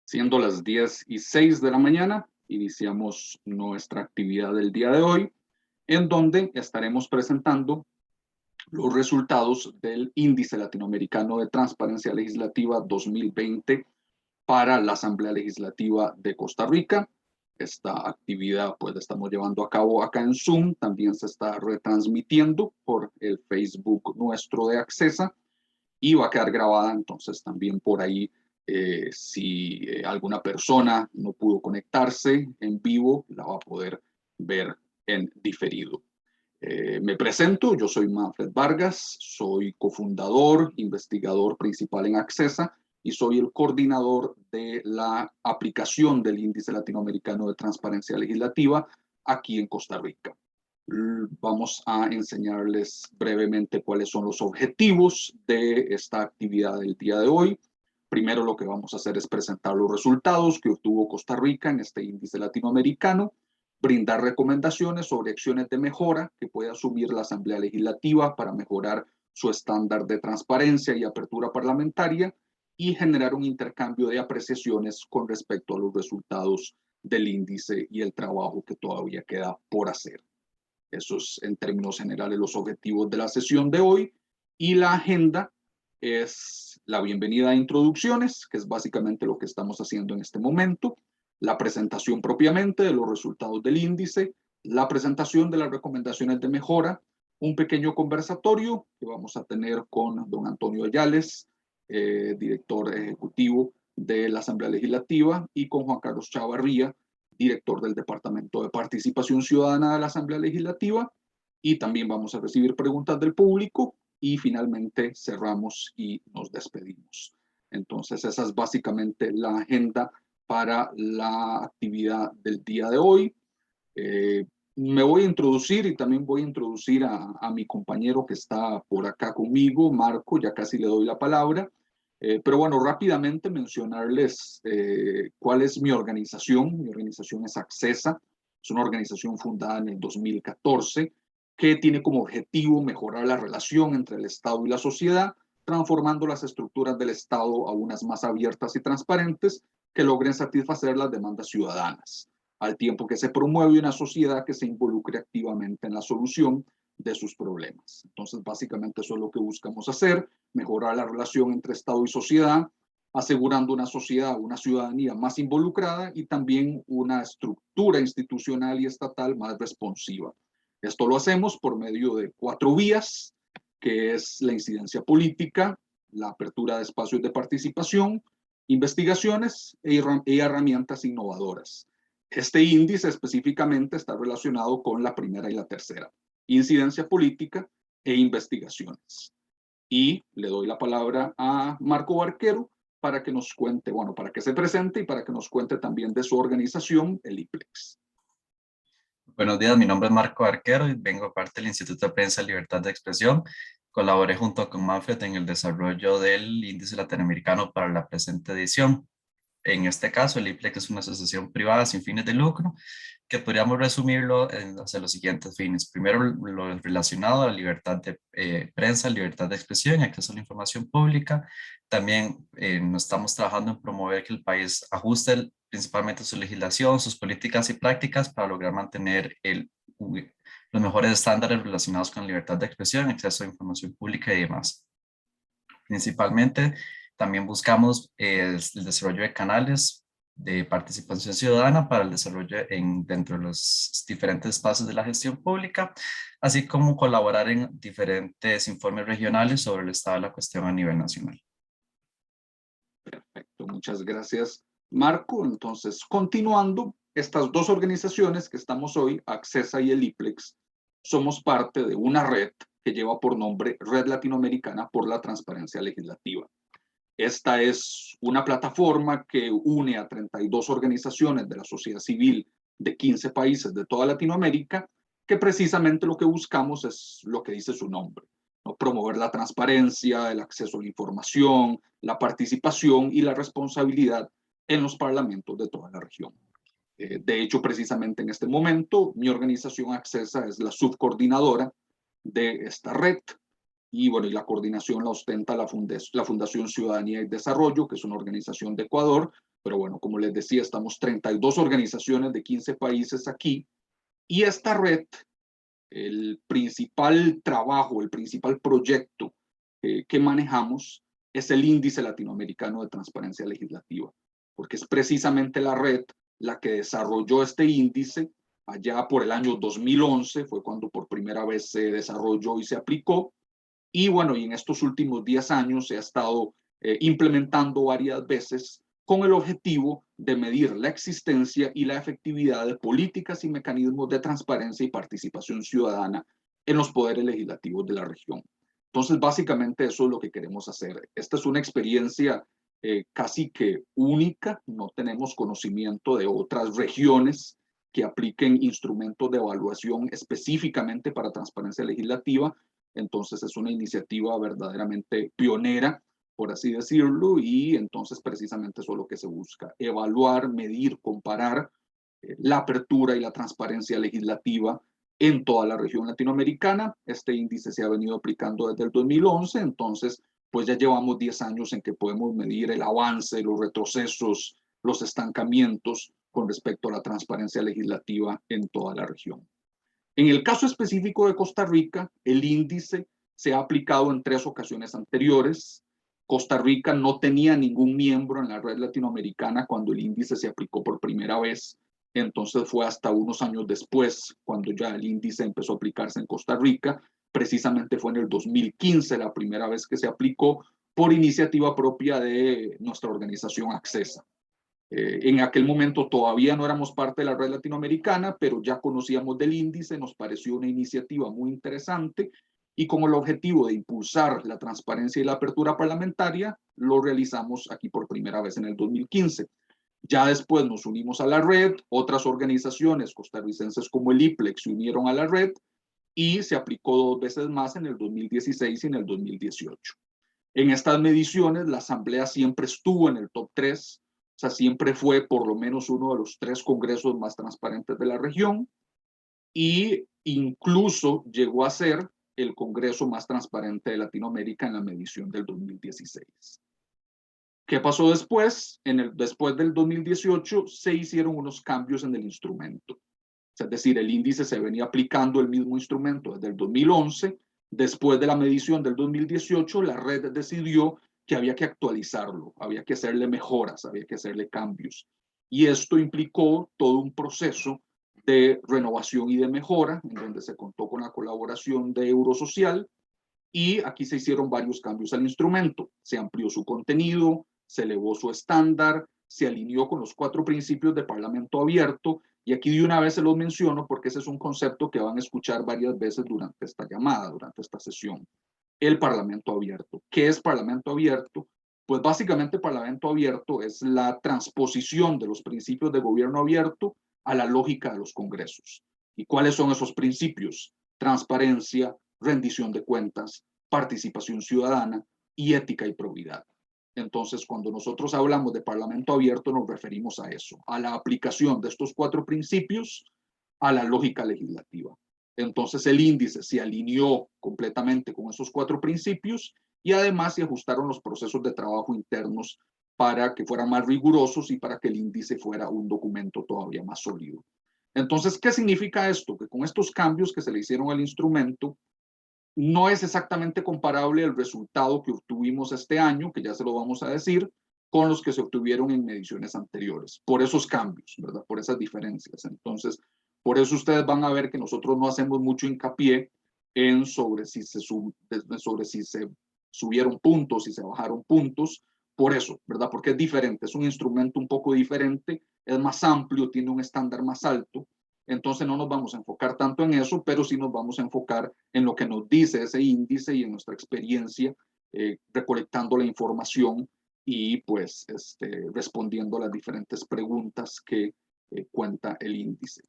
Siendo las 10:06 de la mañana, iniciamos nuestra actividad del día de hoy, en donde estaremos presentando los resultados del Índice Latinoamericano de Transparencia Legislativa 2020 para la Asamblea Legislativa de Costa Rica. Esta actividad pues la estamos llevando a cabo acá en Zoom, también se está retransmitiendo por el Facebook nuestro de Accesa y va a quedar grabada entonces también por ahí. Si alguna persona no pudo conectarse en vivo, la va a poder ver en diferido. Me presento, yo soy Manfred Vargas, soy cofundador, investigador principal en Accesa y soy el coordinador de la aplicación del Índice Latinoamericano de Transparencia Legislativa aquí en Costa Rica. Vamos a enseñarles brevemente cuáles son los objetivos de esta actividad del día de hoy. Primero lo que vamos a hacer es presentar los resultados que obtuvo Costa Rica en este índice latinoamericano, brindar recomendaciones sobre acciones de mejora que puede asumir la Asamblea Legislativa para mejorar su estándar de transparencia y apertura parlamentaria y generar un intercambio de apreciaciones con respecto a los resultados del índice y el trabajo que todavía queda por hacer. Esos en términos generales los objetivos de la sesión de hoy, y la agenda es la bienvenida a introducciones, que es básicamente lo que estamos haciendo en este momento, la presentación propiamente de los resultados del índice, la presentación de las recomendaciones de mejora, un pequeño conversatorio que vamos a tener con don Antonio Ayales, director ejecutivo de la Asamblea Legislativa, y con Juan Carlos Chavarría, director del Departamento de Participación Ciudadana de la Asamblea Legislativa, y también vamos a recibir preguntas del público y finalmente cerramos y nos despedimos. Entonces esa es básicamente la agenda para la actividad del día de hoy. Me voy a introducir y también voy a introducir a mi compañero que está por acá conmigo, Marco, ya casi le doy la palabra. Pero bueno, rápidamente mencionarles cuál es mi organización. Mi organización es Accesa, es una organización fundada en el 2014 que tiene como objetivo mejorar la relación entre el Estado y la sociedad, transformando las estructuras del Estado a unas más abiertas y transparentes que logren satisfacer las demandas ciudadanas, al tiempo que se promueve una sociedad que se involucre activamente en la solución de sus problemas. Entonces, básicamente eso es lo que buscamos hacer, mejorar la relación entre Estado y sociedad, asegurando una sociedad, una ciudadanía más involucrada y también una estructura institucional y estatal más responsiva. Esto lo hacemos por medio de 4 vías, que es la incidencia política, la apertura de espacios de participación, investigaciones y herramientas innovadoras. Este índice específicamente está relacionado con la primera y la tercera, incidencia política e investigaciones. Y le doy la palabra a Marco Barquero para que nos cuente, bueno, para que se presente y para que nos cuente también de su organización, el IPLEX. Buenos días, mi nombre es Marco Arquero y vengo parte del Instituto de Prensa y Libertad de Expresión. Colaboré junto con Manfred en el desarrollo del Índice Latinoamericano para la presente edición. En este caso, el IPLEX es una asociación privada sin fines de lucro que podríamos resumirlo hacia los siguientes fines. Primero, lo relacionado a la libertad de prensa, libertad de expresión y acceso a la información pública. También nos estamos trabajando en promover que el país ajuste principalmente su legislación, sus políticas y prácticas para lograr mantener los mejores estándares relacionados con la libertad de expresión, acceso a información pública y demás. Principalmente, también buscamos el desarrollo de canales de participación ciudadana para el desarrollo dentro de los diferentes espacios de la gestión pública, así como colaborar en diferentes informes regionales sobre el estado de la cuestión a nivel nacional. Perfecto, muchas gracias, Marco. Entonces, continuando, estas 2 organizaciones que estamos hoy, Accesa y el IPLEX, somos parte de una red que lleva por nombre Red Latinoamericana por la Transparencia Legislativa. Esta es una plataforma que une a 32 organizaciones de la sociedad civil de 15 países de toda Latinoamérica, que precisamente lo que buscamos es lo que dice su nombre, ¿no? Promover la transparencia, el acceso a la información, la participación y la responsabilidad en los parlamentos de toda la región. De hecho, precisamente en este momento, mi organización Accesa es la subcoordinadora de esta red. Y bueno, y la coordinación la ostenta la Fundación Ciudadanía y Desarrollo, que es una organización de Ecuador, Pero bueno, como les decía, estamos 32 organizaciones de 15 países aquí, y esta red, el principal trabajo, el principal proyecto que manejamos es el Índice Latinoamericano de Transparencia Legislativa, porque es precisamente la red la que desarrolló este índice allá por el año 2011, fue cuando por primera vez se desarrolló y se aplicó, y bueno, y en estos últimos 10 años se ha estado implementando varias veces con el objetivo de medir la existencia y la efectividad de políticas y mecanismos de transparencia y participación ciudadana en los poderes legislativos de la región. Entonces, básicamente eso es lo que queremos hacer. Esta es una experiencia casi que única, no tenemos conocimiento de otras regiones que apliquen instrumentos de evaluación específicamente para transparencia legislativa. Entonces es una iniciativa verdaderamente pionera, por así decirlo, y entonces precisamente eso es lo que se busca: evaluar, medir, comparar la apertura y la transparencia legislativa en toda la región latinoamericana. Este índice se ha venido aplicando desde el 2011, entonces pues ya llevamos 10 años en que podemos medir el avance, los retrocesos, los estancamientos con respecto a la transparencia legislativa en toda la región. En el caso específico de Costa Rica, el índice se ha aplicado en 3 ocasiones anteriores. Costa Rica no tenía ningún miembro en la red latinoamericana cuando el índice se aplicó por primera vez. Entonces fue hasta unos años después cuando ya el índice empezó a aplicarse en Costa Rica. Precisamente fue en el 2015 la primera vez que se aplicó por iniciativa propia de nuestra organización Accesa. En aquel momento todavía no éramos parte de la red latinoamericana, pero ya conocíamos del índice, nos pareció una iniciativa muy interesante, y con el objetivo de impulsar la transparencia y la apertura parlamentaria, lo realizamos aquí por primera vez en el 2015. Ya después nos unimos a la red, otras organizaciones costarricenses como el IPLEX se unieron a la red, y se aplicó 2 veces más en el 2016 y en el 2018. En estas mediciones, la Asamblea siempre estuvo en el top 3, o sea, siempre fue por lo menos uno de los 3 congresos más transparentes de la región, y incluso llegó a ser el congreso más transparente de Latinoamérica en la medición del 2016. ¿Qué pasó después? Después del 2018 se hicieron unos cambios en el instrumento. Es decir, el índice se venía aplicando el mismo instrumento desde el 2011. Después de la medición del 2018, la red decidió que había que actualizarlo, había que hacerle mejoras, había que hacerle cambios. Y esto implicó todo un proceso de renovación y de mejora, en donde se contó con la colaboración de Eurosocial, y aquí se hicieron varios cambios al instrumento. Se amplió su contenido, se elevó su estándar, se alineó con los 4 principios de Parlamento abierto, y aquí de una vez se los menciono porque ese es un concepto que van a escuchar varias veces durante esta llamada, durante esta sesión. El Parlamento abierto. ¿Qué es Parlamento abierto? Pues básicamente Parlamento abierto es la transposición de los principios de gobierno abierto a la lógica de los congresos. ¿Y cuáles son esos principios? Transparencia, rendición de cuentas, participación ciudadana y ética y probidad. Entonces, cuando nosotros hablamos de Parlamento abierto, nos referimos a eso, a la aplicación de estos 4 principios a la lógica legislativa. Entonces, el índice se alineó completamente con esos 4 principios, y además se ajustaron los procesos de trabajo internos para que fueran más rigurosos y para que el índice fuera un documento todavía más sólido. Entonces, ¿qué significa esto? Que con estos cambios que se le hicieron al instrumento, no es exactamente comparable el resultado que obtuvimos este año, que ya se lo vamos a decir, con los que se obtuvieron en mediciones anteriores, por esos cambios, ¿verdad? Por esas diferencias. Entonces, por eso ustedes van a ver que nosotros no hacemos mucho hincapié en sobre si se subieron puntos, si se bajaron puntos, por eso, ¿verdad? Porque es diferente, es un instrumento un poco diferente, es más amplio, tiene un estándar más alto. Entonces no nos vamos a enfocar tanto en eso, pero sí nos vamos a enfocar en lo que nos dice ese índice y en nuestra experiencia recolectando la información y pues respondiendo a las diferentes preguntas que cuenta el índice.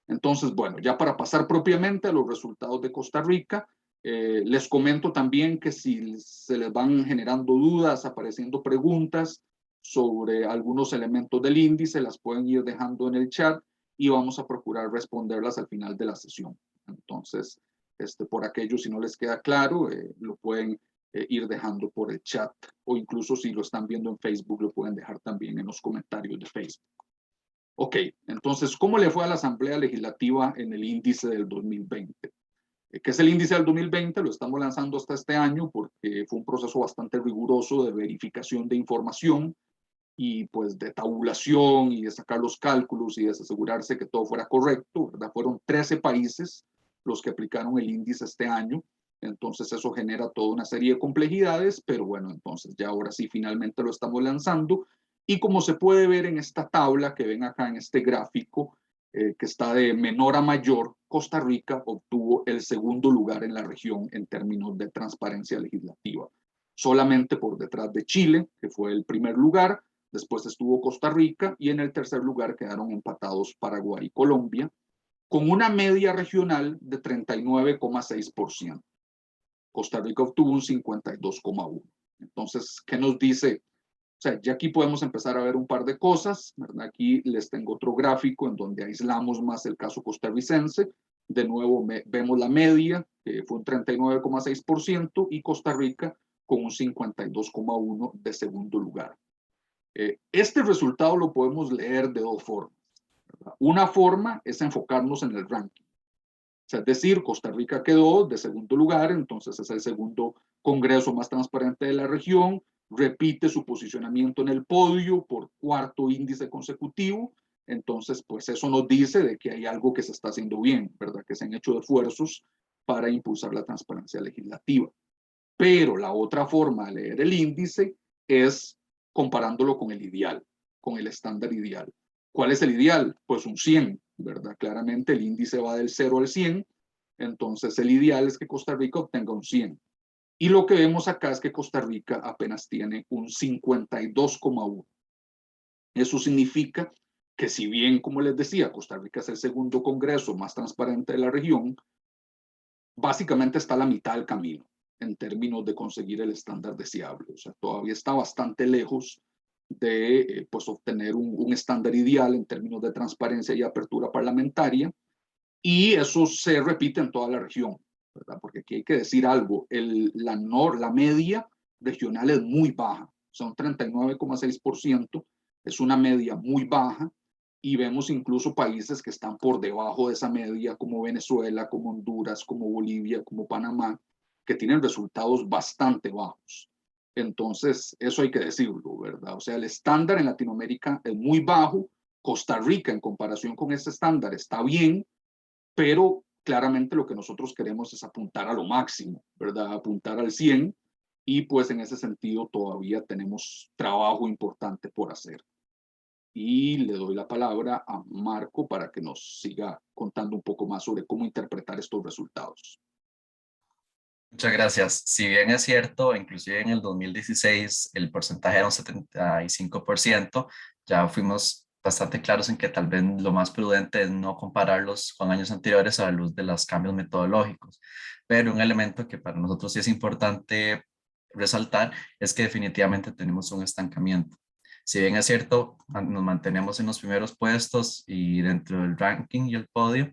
Entonces, bueno, ya para pasar propiamente a los resultados de Costa Rica, les comento también que si se les van generando dudas, apareciendo preguntas sobre algunos elementos del índice, las pueden ir dejando en el chat y vamos a procurar responderlas al final de la sesión. Entonces, por aquello, si no les queda claro, lo pueden ir dejando por el chat, o incluso si lo están viendo en Facebook, lo pueden dejar también en los comentarios de Facebook. Ok, entonces, ¿cómo le fue a la Asamblea Legislativa en el índice del 2020? ¿Qué es el índice del 2020? Lo estamos lanzando hasta este año porque fue un proceso bastante riguroso de verificación de información y pues de tabulación y de sacar los cálculos y de asegurarse que todo fuera correcto, ¿verdad? Fueron 13 países los que aplicaron el índice este año, entonces eso genera toda una serie de complejidades, pero bueno, entonces ya ahora sí finalmente lo estamos lanzando y como se puede ver en esta tabla que ven acá en este gráfico, que está de menor a mayor, Costa Rica obtuvo el segundo lugar en la región en términos de transparencia legislativa, solamente por detrás de Chile, que fue el primer lugar. Después estuvo Costa Rica y en el tercer lugar quedaron empatados Paraguay y Colombia, con una media regional de 39,6%. Costa Rica obtuvo un 52,1%. Entonces, ¿qué nos dice? O sea, ya aquí podemos empezar a ver un par de cosas, ¿verdad? Aquí les tengo otro gráfico en donde aislamos más el caso costarricense. De nuevo vemos la media, que fue un 39,6%, y Costa Rica con un 52,1% de segundo lugar. Este resultado lo podemos leer de dos formas, ¿verdad? Una forma es enfocarnos en el ranking. O sea, es decir, Costa Rica quedó de segundo lugar, entonces es el segundo congreso más transparente de la región, repite su posicionamiento en el podio por cuarto índice consecutivo, entonces pues eso nos dice de que hay algo que se está haciendo bien, ¿verdad? Que se han hecho esfuerzos para impulsar la transparencia legislativa. Pero la otra forma de leer el índice es comparándolo con el ideal, con el estándar ideal. ¿Cuál es el ideal? Pues un 100, ¿verdad? Claramente el índice va del 0 al 100, entonces el ideal es que Costa Rica obtenga un 100. Y lo que vemos acá es que Costa Rica apenas tiene un 52,1. Eso significa que si bien, como les decía, Costa Rica es el segundo congreso más transparente de la región, básicamente está a la mitad del camino en términos de conseguir el estándar deseable. O sea, todavía está bastante lejos de pues, obtener un estándar ideal en términos de transparencia y apertura parlamentaria, y eso se repite en toda la región, ¿verdad? Porque aquí hay que decir algo, la media regional es muy baja, son 39,6%, es una media muy baja, y vemos incluso países que están por debajo de esa media, como Venezuela, como Honduras, como Bolivia, como Panamá, que tienen resultados bastante bajos. Entonces, eso hay que decirlo, ¿verdad? O sea, el estándar en Latinoamérica es muy bajo. Costa Rica, en comparación con ese estándar, está bien, pero claramente lo que nosotros queremos es apuntar a lo máximo, ¿verdad? Apuntar al 100, y pues en ese sentido todavía tenemos trabajo importante por hacer. Y le doy la palabra a Marco para que nos siga contando un poco más sobre cómo interpretar estos resultados. Muchas gracias. Si bien es cierto, inclusive en el 2016 el porcentaje era un 75%, ya fuimos bastante claros en que tal vez lo más prudente es no compararlos con años anteriores a la luz de los cambios metodológicos. Pero un elemento que para nosotros sí es importante resaltar es que definitivamente tenemos un estancamiento. Si bien es cierto, nos mantenemos en los primeros puestos y dentro del ranking y el podio,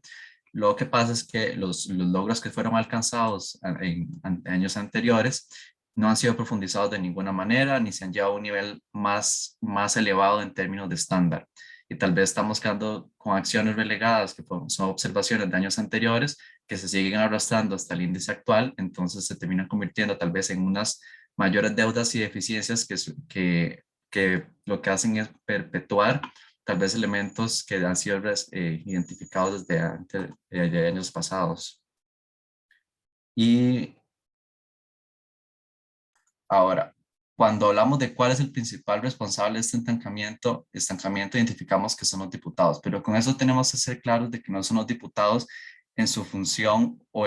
lo que pasa es que los logros que fueron alcanzados en años anteriores no han sido profundizados de ninguna manera ni se han llevado a un nivel más elevado en términos de estándar. Y tal vez estamos quedando con acciones relegadas que son observaciones de años anteriores que se siguen arrastrando hasta el índice actual, entonces se terminan convirtiendo tal vez en unas mayores deudas y deficiencias que lo que hacen es perpetuar tal vez elementos que han sido identificados desde antes de años pasados. Y ahora, cuando hablamos de cuál es el principal responsable de este estancamiento identificamos que son los diputados, pero con eso tenemos que ser claros de que no son los diputados en su función o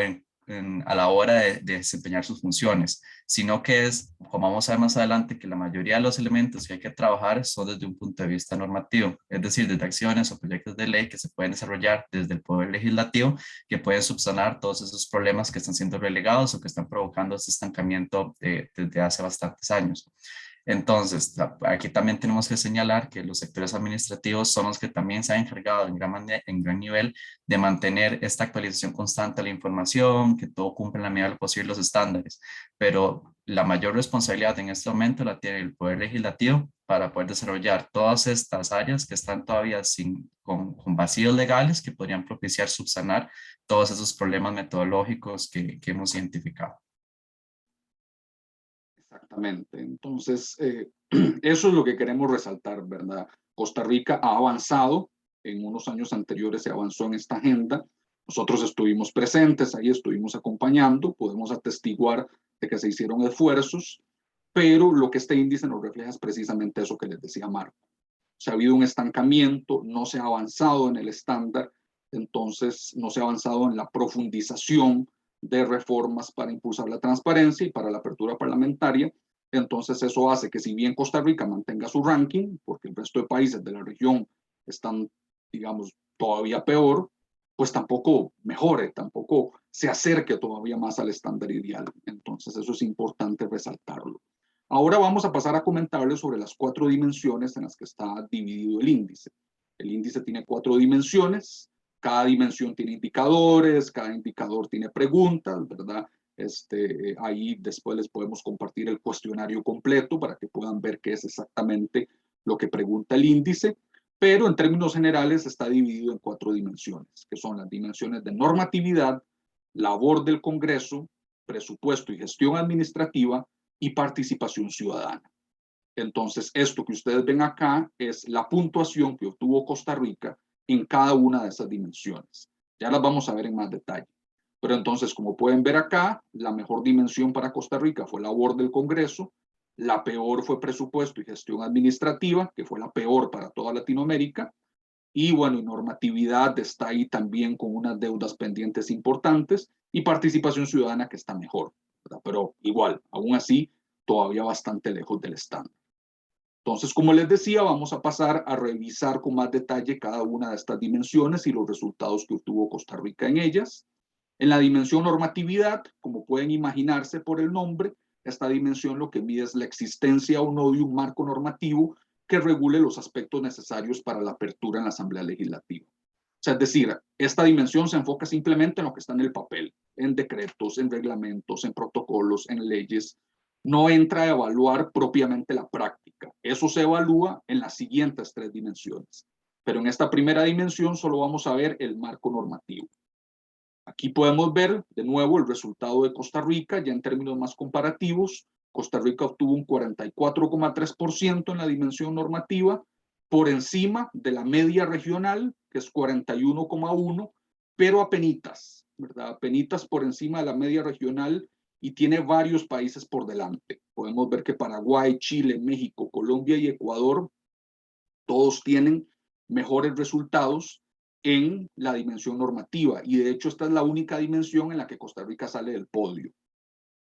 a la hora de desempeñar sus funciones, sino que es, como vamos a ver más adelante, que la mayoría de los elementos que hay que trabajar son desde un punto de vista normativo, es decir, desde acciones o proyectos de ley que se pueden desarrollar desde el Poder Legislativo, que pueden subsanar todos esos problemas que están siendo relegados o que están provocando este estancamiento desde hace bastantes años. Entonces, aquí también tenemos que señalar que los sectores administrativos son los que también se han encargado en gran nivel de mantener esta actualización constante de la información, que todo cumpla en la medida de lo posible los estándares, pero la mayor responsabilidad en este momento la tiene el Poder Legislativo para poder desarrollar todas estas áreas que están todavía con vacíos legales que podrían propiciar subsanar todos esos problemas metodológicos que hemos identificado. Exactamente. Entonces, eso es lo que queremos resaltar, ¿verdad? Costa Rica ha avanzado, en unos años anteriores se avanzó en esta agenda. Nosotros estuvimos presentes, ahí estuvimos acompañando, podemos atestiguar de que se hicieron esfuerzos, pero lo que este índice nos refleja es precisamente eso que les decía Marco. Se ha habido un estancamiento, no se ha avanzado en el estándar, entonces no se ha avanzado en la profundización de reformas para impulsar la transparencia y para la apertura parlamentaria. Entonces eso hace que si bien Costa Rica mantenga su ranking, porque el resto de países de la región están, digamos, todavía peor, pues tampoco mejore, tampoco se acerque todavía más al estándar ideal. Entonces eso es importante resaltarlo. Ahora vamos a pasar a comentarles sobre las 4 dimensiones en las que está dividido el índice. El índice tiene 4 dimensiones, cada dimensión tiene indicadores, cada indicador tiene preguntas, ¿verdad? Ahí después les podemos compartir el cuestionario completo para que puedan ver qué es exactamente lo que pregunta el índice, pero en términos generales está dividido en 4 dimensiones, que son las dimensiones de normatividad, labor del Congreso, presupuesto y gestión administrativa, y participación ciudadana. Entonces, esto que ustedes ven acá es la puntuación que obtuvo Costa Rica en cada una de esas dimensiones. Ya las vamos a ver en más detalle. Pero entonces, como pueden ver acá, la mejor dimensión para Costa Rica fue labor del Congreso, la peor fue presupuesto y gestión administrativa, que fue la peor para toda Latinoamérica, y bueno, y normatividad está ahí también con unas deudas pendientes importantes, y participación ciudadana que está mejor, ¿verdad? Pero igual, aún así, todavía bastante lejos del estándar. Entonces, como les decía, vamos a pasar a revisar con más detalle cada una de estas dimensiones y los resultados que obtuvo Costa Rica en ellas. En la dimensión normatividad, como pueden imaginarse por el nombre, esta dimensión lo que mide es la existencia o no de un marco normativo que regule los aspectos necesarios para la apertura en la Asamblea Legislativa. O sea, es decir, esta dimensión se enfoca simplemente en lo que está en el papel, en decretos, en reglamentos, en protocolos, en leyes. No entra a evaluar propiamente la práctica. Eso se evalúa en las siguientes 3 dimensiones. Pero en esta primera dimensión solo vamos a ver el marco normativo. Aquí podemos ver de nuevo el resultado de Costa Rica, ya en términos más comparativos. Costa Rica obtuvo un 44,3% en la dimensión normativa, por encima de la media regional, que es 41,1%, pero apenitas, ¿verdad? Apenitas por encima de la media regional y tiene varios países por delante. Podemos ver que Paraguay, Chile, México, Colombia y Ecuador, todos tienen mejores resultados en la dimensión normativa, y de hecho esta es la única dimensión en la que Costa Rica sale del podio.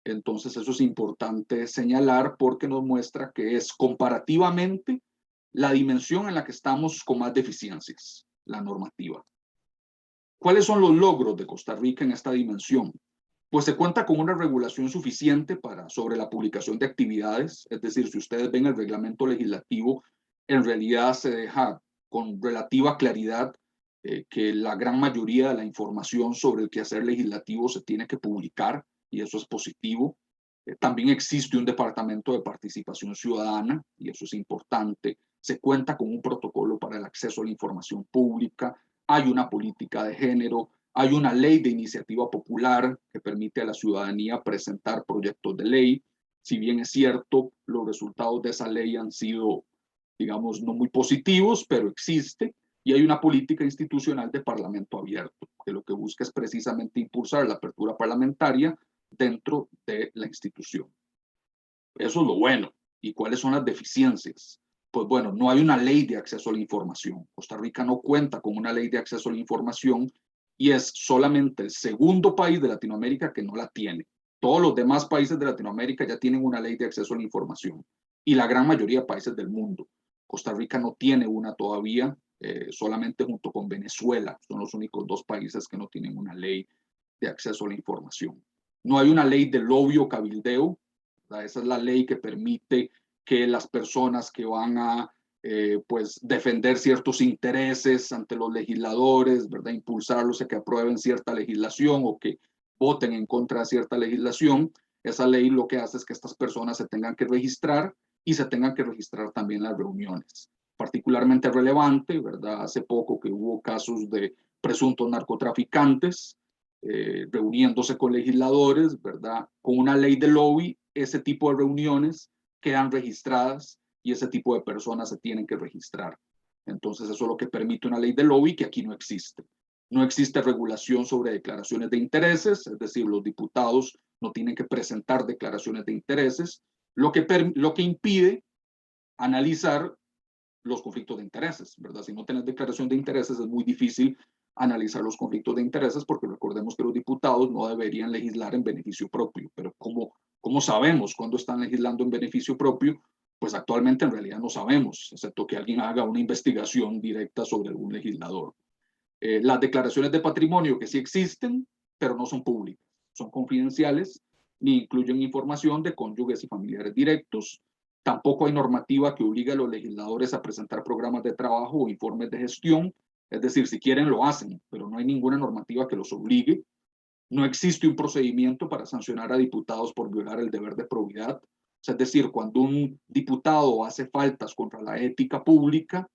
Entonces eso es importante señalar porque nos muestra que es comparativamente la dimensión en la que estamos con más deficiencias, la normativa. ¿Cuáles son los logros de Costa Rica en esta dimensión? Pues se cuenta con una regulación suficiente sobre la publicación de actividades, es decir, si ustedes ven el reglamento legislativo, en realidad se deja con relativa claridad que la gran mayoría de la información sobre el quehacer legislativo se tiene que publicar, y eso es positivo. También existe un departamento de participación ciudadana, y eso es importante. Se cuenta con un protocolo para el acceso a la información pública, hay una política de género, hay una ley de iniciativa popular que permite a la ciudadanía presentar proyectos de ley. Si bien es cierto, los resultados de esa ley han sido, digamos, no muy positivos, pero existe. Y hay una política institucional de parlamento abierto, que lo que busca es precisamente impulsar la apertura parlamentaria dentro de la institución. Eso es lo bueno. ¿Y cuáles son las deficiencias? Pues bueno, no hay una ley de acceso a la información. Costa Rica no cuenta con una ley de acceso a la información y es solamente el segundo país de Latinoamérica que no la tiene. Todos los demás países de Latinoamérica ya tienen una ley de acceso a la información, y la gran mayoría de países del mundo. Costa Rica no tiene una todavía, solamente junto con Venezuela son los únicos 2 países que no tienen una ley de acceso a la información. No hay una ley de lobby o cabildeo. Esa es la ley que permite que las personas que van a pues defender ciertos intereses ante los legisladores, ¿verdad? Impulsarlos a que aprueben cierta legislación o que voten en contra de cierta legislación. Esa ley lo que hace es que estas personas se tengan que registrar y se tengan que registrar también las reuniones. Particularmente relevante, ¿verdad? Hace poco que hubo casos de presuntos narcotraficantes reuniéndose con legisladores, ¿verdad? Con una ley de lobby, ese tipo de reuniones quedan registradas y ese tipo de personas se tienen que registrar. Entonces eso es lo que permite una ley de lobby que aquí no existe. No existe regulación sobre declaraciones de intereses, es decir, los diputados no tienen que presentar declaraciones de intereses, lo que impide analizar los conflictos de intereses, ¿verdad? Si no tienes declaración de intereses es muy difícil analizar los conflictos de intereses porque recordemos que los diputados no deberían legislar en beneficio propio, pero ¿cómo sabemos cuándo están legislando en beneficio propio? Pues actualmente en realidad no sabemos, excepto que alguien haga una investigación directa sobre algún legislador. Las declaraciones de patrimonio que sí existen, pero no son públicas, son confidenciales, ni incluyen información de cónyuges y familiares directos. Tampoco hay normativa que obligue a los legisladores a presentar programas de trabajo o informes de gestión. Es decir, si quieren lo hacen, pero no hay ninguna normativa que los obligue. No existe un procedimiento para sancionar a diputados por violar el deber de probidad. O sea, es decir, cuando un diputado hace faltas contra la ética pública,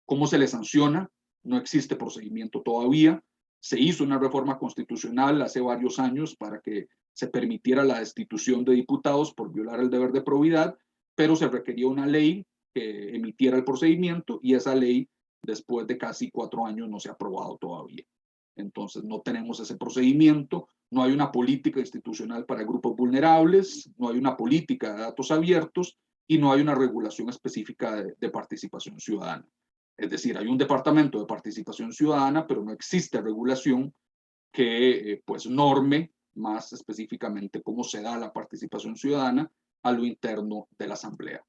¿cómo se le sanciona? No existe procedimiento todavía. Se hizo una reforma constitucional hace varios años para que se permitiera la destitución de diputados por violar el deber de probidad, pero se requería una ley que emitiera el procedimiento y esa ley después de casi 4 años no se ha aprobado todavía. Entonces no tenemos ese procedimiento, no hay una política institucional para grupos vulnerables, no hay una política de datos abiertos y no hay una regulación específica de participación ciudadana. Es decir, hay un departamento de participación ciudadana, pero no existe regulación que pues norme más específicamente cómo se da la participación ciudadana a lo interno de la Asamblea.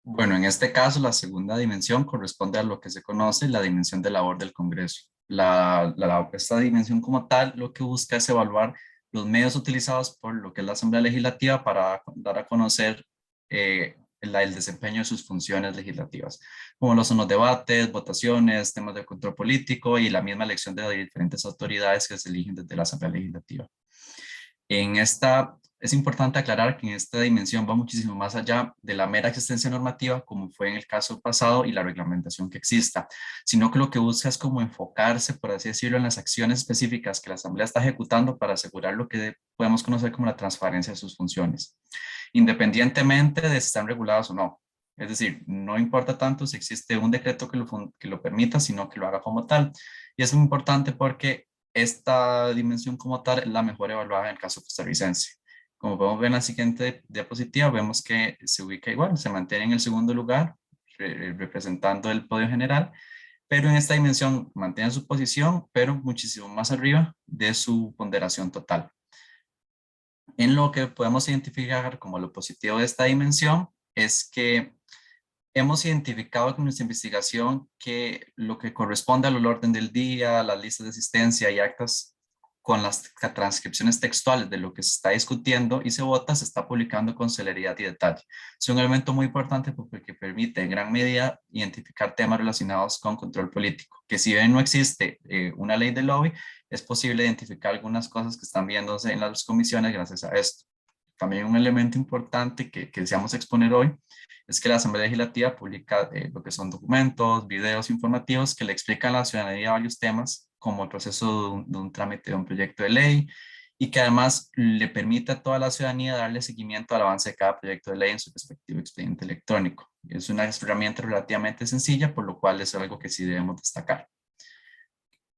Bueno, en este caso, la segunda dimensión corresponde a lo que se conoce la dimensión de labor del Congreso. Esta dimensión como tal lo que busca es evaluar los medios utilizados por lo que es la Asamblea Legislativa para dar a conocer el desempeño de sus funciones legislativas, como lo son los debates, votaciones, temas de control político y la misma elección de diferentes autoridades que se eligen desde la Asamblea Legislativa. Es importante aclarar que en esta dimensión va muchísimo más allá de la mera existencia normativa, como fue en el caso pasado, y la reglamentación que exista, sino que lo que busca es como enfocarse, por así decirlo, en las acciones específicas que la Asamblea está ejecutando para asegurar lo que podemos conocer como la transparencia de sus funciones, independientemente de si están reguladas o no. Es decir, no importa tanto si existe un decreto que lo permita, sino que lo haga como tal. Y es muy importante porque esta dimensión como tal es la mejor evaluada en el caso costarricense. Como podemos ver en la siguiente diapositiva, vemos que se ubica igual, se mantiene en el segundo lugar, representando el podio general, pero en esta dimensión mantiene su posición, pero muchísimo más arriba de su ponderación total. En lo que podemos identificar como lo positivo de esta dimensión es que hemos identificado con nuestra investigación que lo que corresponde al orden del día, las listas de asistencia y actas con las transcripciones textuales de lo que se está discutiendo y se vota, se está publicando con celeridad y detalle. Es un elemento muy importante porque permite en gran medida identificar temas relacionados con control político, que si bien no existe una ley de lobby, es posible identificar algunas cosas que están viéndose en las comisiones gracias a esto. También un elemento importante que deseamos exponer hoy es que la Asamblea Legislativa publica lo que son documentos, videos informativos que le explican a la ciudadanía varios temas, como el proceso de un trámite de un proyecto de ley, y que además le permite a toda la ciudadanía darle seguimiento al avance de cada proyecto de ley en su respectivo expediente electrónico. Es una herramienta relativamente sencilla, por lo cual es algo que sí debemos destacar.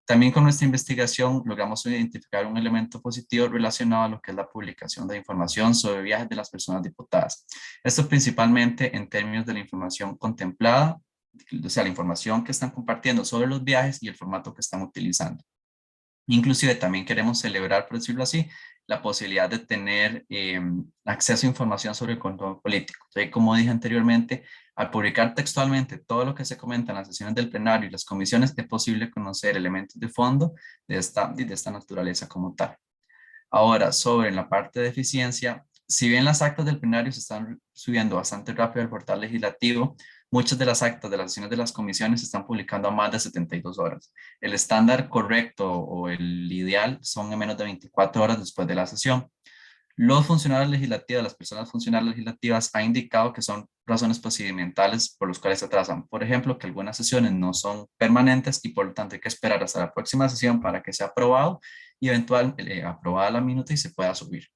También con nuestra investigación logramos identificar un elemento positivo relacionado a lo que es la publicación de información sobre viajes de las personas diputadas. Esto principalmente en términos de la información contemplada, o sea, la información que están compartiendo sobre los viajes y el formato que están utilizando. Inclusive también queremos celebrar, por decirlo así, la posibilidad de tener acceso a información sobre el control político. Entonces, como dije anteriormente, al publicar textualmente todo lo que se comenta en las sesiones del plenario y las comisiones, es posible conocer elementos de fondo de esta naturaleza como tal. Ahora, sobre la parte de eficiencia, Si bien las actas del plenario se están subiendo bastante rápido al portal legislativo, muchas de las actas de las sesiones de las comisiones se están publicando a más de 72 horas. El estándar correcto o el ideal son en menos de 24 horas después de la sesión. Los funcionarios legislativos, las personas funcionarias legislativas han indicado que son razones procedimentales por las cuales se atrasan. Por ejemplo, que algunas sesiones no son permanentes y por lo tanto hay que esperar hasta la próxima sesión para que sea aprobado y eventualmente aprobada la minuta y se pueda subir.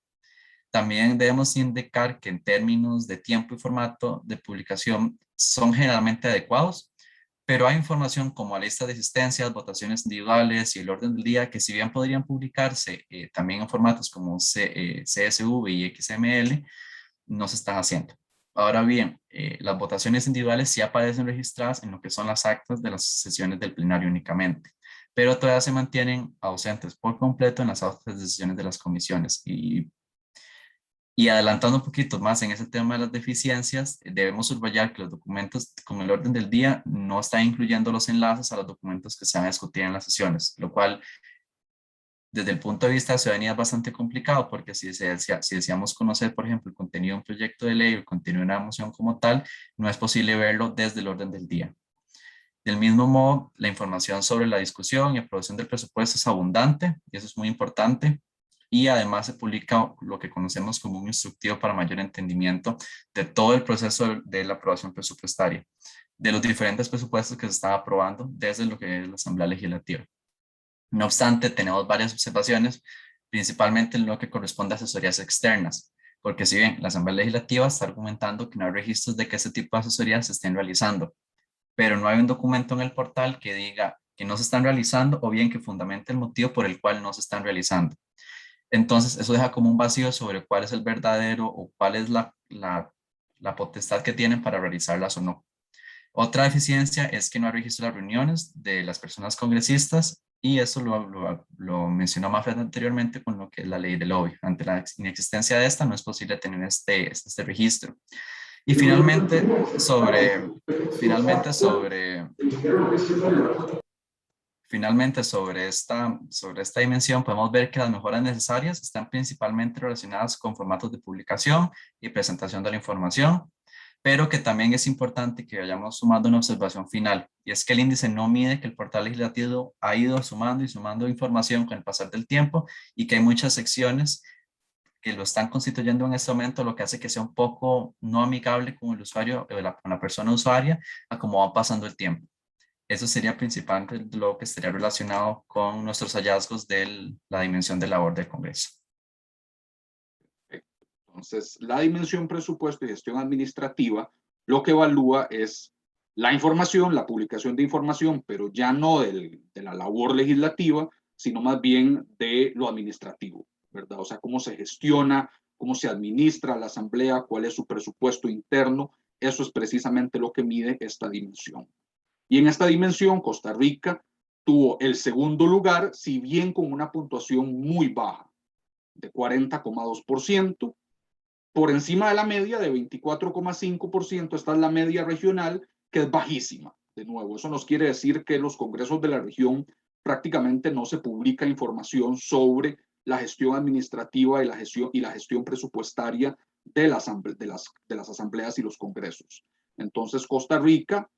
También debemos indicar que en términos de tiempo y formato de publicación son generalmente adecuados, pero hay información como lista de asistencias, votaciones individuales y el orden del día que si bien podrían publicarse también en formatos como CSV y XML, no se están haciendo. Ahora bien, las votaciones individuales sí aparecen registradas en lo que son las actas de las sesiones del plenario únicamente, pero todavía se mantienen ausentes por completo en las actas de sesiones de las comisiones. Y adelantando un poquito más en ese tema de las deficiencias, debemos subrayar que los documentos con el orden del día no están incluyendo los enlaces a los documentos que se van a discutir en las sesiones, lo cual desde el punto de vista de ciudadanía es bastante complicado porque si deseamos conocer, por ejemplo, el contenido de un proyecto de ley o el contenido de una moción como tal, no es posible verlo desde el orden del día. Del mismo modo, la información sobre la discusión y aprobación del presupuesto es abundante y eso es muy importante. Y además se publica lo que conocemos como un instructivo para mayor entendimiento de todo el proceso de la aprobación presupuestaria, de los diferentes presupuestos que se están aprobando desde lo que es la Asamblea Legislativa. No obstante, tenemos varias observaciones, principalmente en lo que corresponde a asesorías externas, porque si bien la Asamblea Legislativa está argumentando que no hay registros de que ese tipo de asesorías se estén realizando, pero no hay un documento en el portal que diga que no se están realizando o bien que fundamente el motivo por el cual no se están realizando. Entonces, eso deja como un vacío sobre cuál es el verdadero o cuál es la potestad que tienen para realizarlas o no. Otra deficiencia es que no hay registro de las reuniones de las personas congresistas y eso lo mencionó Mafred anteriormente con lo que es la ley del lobby. Ante la inexistencia de esta, no es posible tener este registro. Y finalmente sobre esta dimensión, podemos ver que las mejoras necesarias están principalmente relacionadas con formatos de publicación y presentación de la información, pero que también es importante que vayamos sumando una observación final, y es que el índice no mide que el portal legislativo ha ido sumando y sumando información con el pasar del tiempo y que hay muchas secciones que lo están constituyendo en este momento, lo que hace que sea un poco no amigable con el usuario o con la persona usuaria a cómo va pasando el tiempo. Eso sería principalmente lo que estaría relacionado con nuestros hallazgos de la dimensión de labor del Congreso. Entonces, la dimensión presupuesto y gestión administrativa lo que evalúa es la información, la publicación de información, pero ya no de la labor legislativa, sino más bien de lo administrativo, ¿verdad? O sea, cómo se gestiona, cómo se administra la asamblea, cuál es su presupuesto interno, eso es precisamente lo que mide esta dimensión. Y en esta dimensión, Costa Rica tuvo el segundo lugar, si bien con una puntuación muy baja, de 40,2%, por encima de la media de 24,5%, esta es la media regional, que es bajísima. De nuevo, eso nos quiere decir que en los congresos de la región prácticamente no se publica información sobre la gestión administrativa y la gestión presupuestaria de las asambleas y los congresos. Entonces, Costa Rica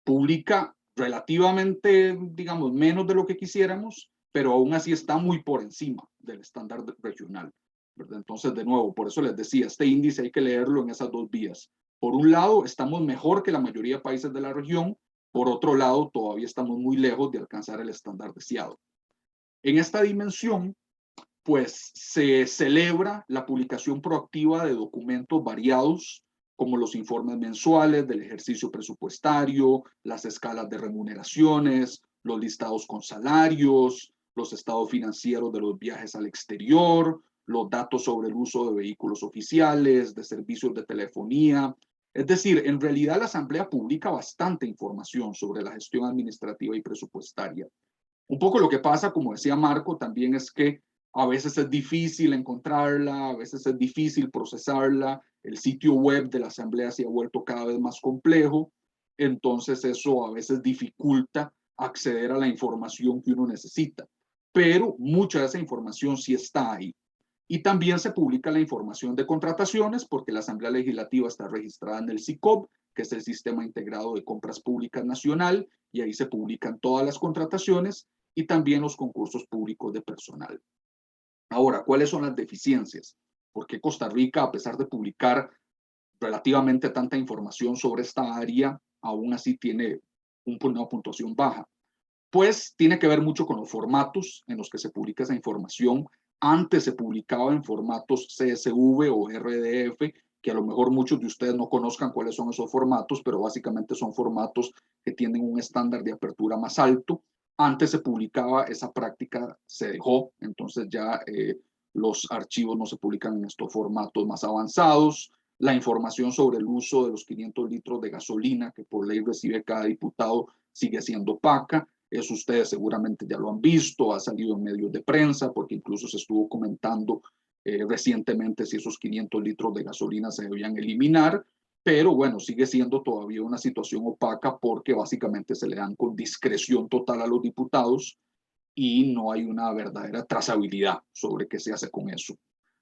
publica relativamente, digamos, menos de lo que quisiéramos, pero aún así está muy por encima del estándar regional, ¿verdad? Entonces, de nuevo, por eso les decía, este índice hay que leerlo en esas dos vías. Por un lado, estamos mejor que la mayoría de países de la región, por otro lado, todavía estamos muy lejos de alcanzar el estándar deseado. En esta dimensión, pues se celebra la publicación proactiva de documentos variados, como los informes mensuales del ejercicio presupuestario, las escalas de remuneraciones, los listados con salarios, los estados financieros de los viajes al exterior, los datos sobre el uso de vehículos oficiales, de servicios de telefonía. Es decir, en realidad la Asamblea publica bastante información sobre la gestión administrativa y presupuestaria. Un poco lo que pasa, como decía Marco, también es que a veces es difícil encontrarla, a veces es difícil procesarla, el sitio web de la Asamblea se ha vuelto cada vez más complejo, entonces eso a veces dificulta acceder a la información que uno necesita, pero mucha de esa información sí está ahí. Y también se publica la información de contrataciones porque la Asamblea Legislativa está registrada en el SICOP, que es el Sistema Integrado de Compras Públicas Nacional, y ahí se publican todas las contrataciones y también los concursos públicos de personal. Ahora, ¿cuáles son las deficiencias? ¿Por qué Costa Rica, a pesar de publicar relativamente tanta información sobre esta área, aún así tiene una puntuación baja? Pues tiene que ver mucho con los formatos en los que se publica esa información. Antes se publicaba en formatos CSV o RDF, que a lo mejor muchos de ustedes no conozcan cuáles son esos formatos, pero básicamente son formatos que tienen un estándar de apertura más alto. Antes se publicaba, esa práctica se dejó, entonces ya los archivos no se publican en estos formatos más avanzados. La información sobre el uso de los 500 litros de gasolina que por ley recibe cada diputado sigue siendo opaca. Eso ustedes seguramente ya lo han visto, ha salido en medios de prensa, porque incluso se estuvo comentando recientemente si esos 500 litros de gasolina se debían eliminar, pero bueno, sigue siendo todavía una situación opaca porque básicamente se le dan con discreción total a los diputados y no hay una verdadera trazabilidad sobre qué se hace con eso.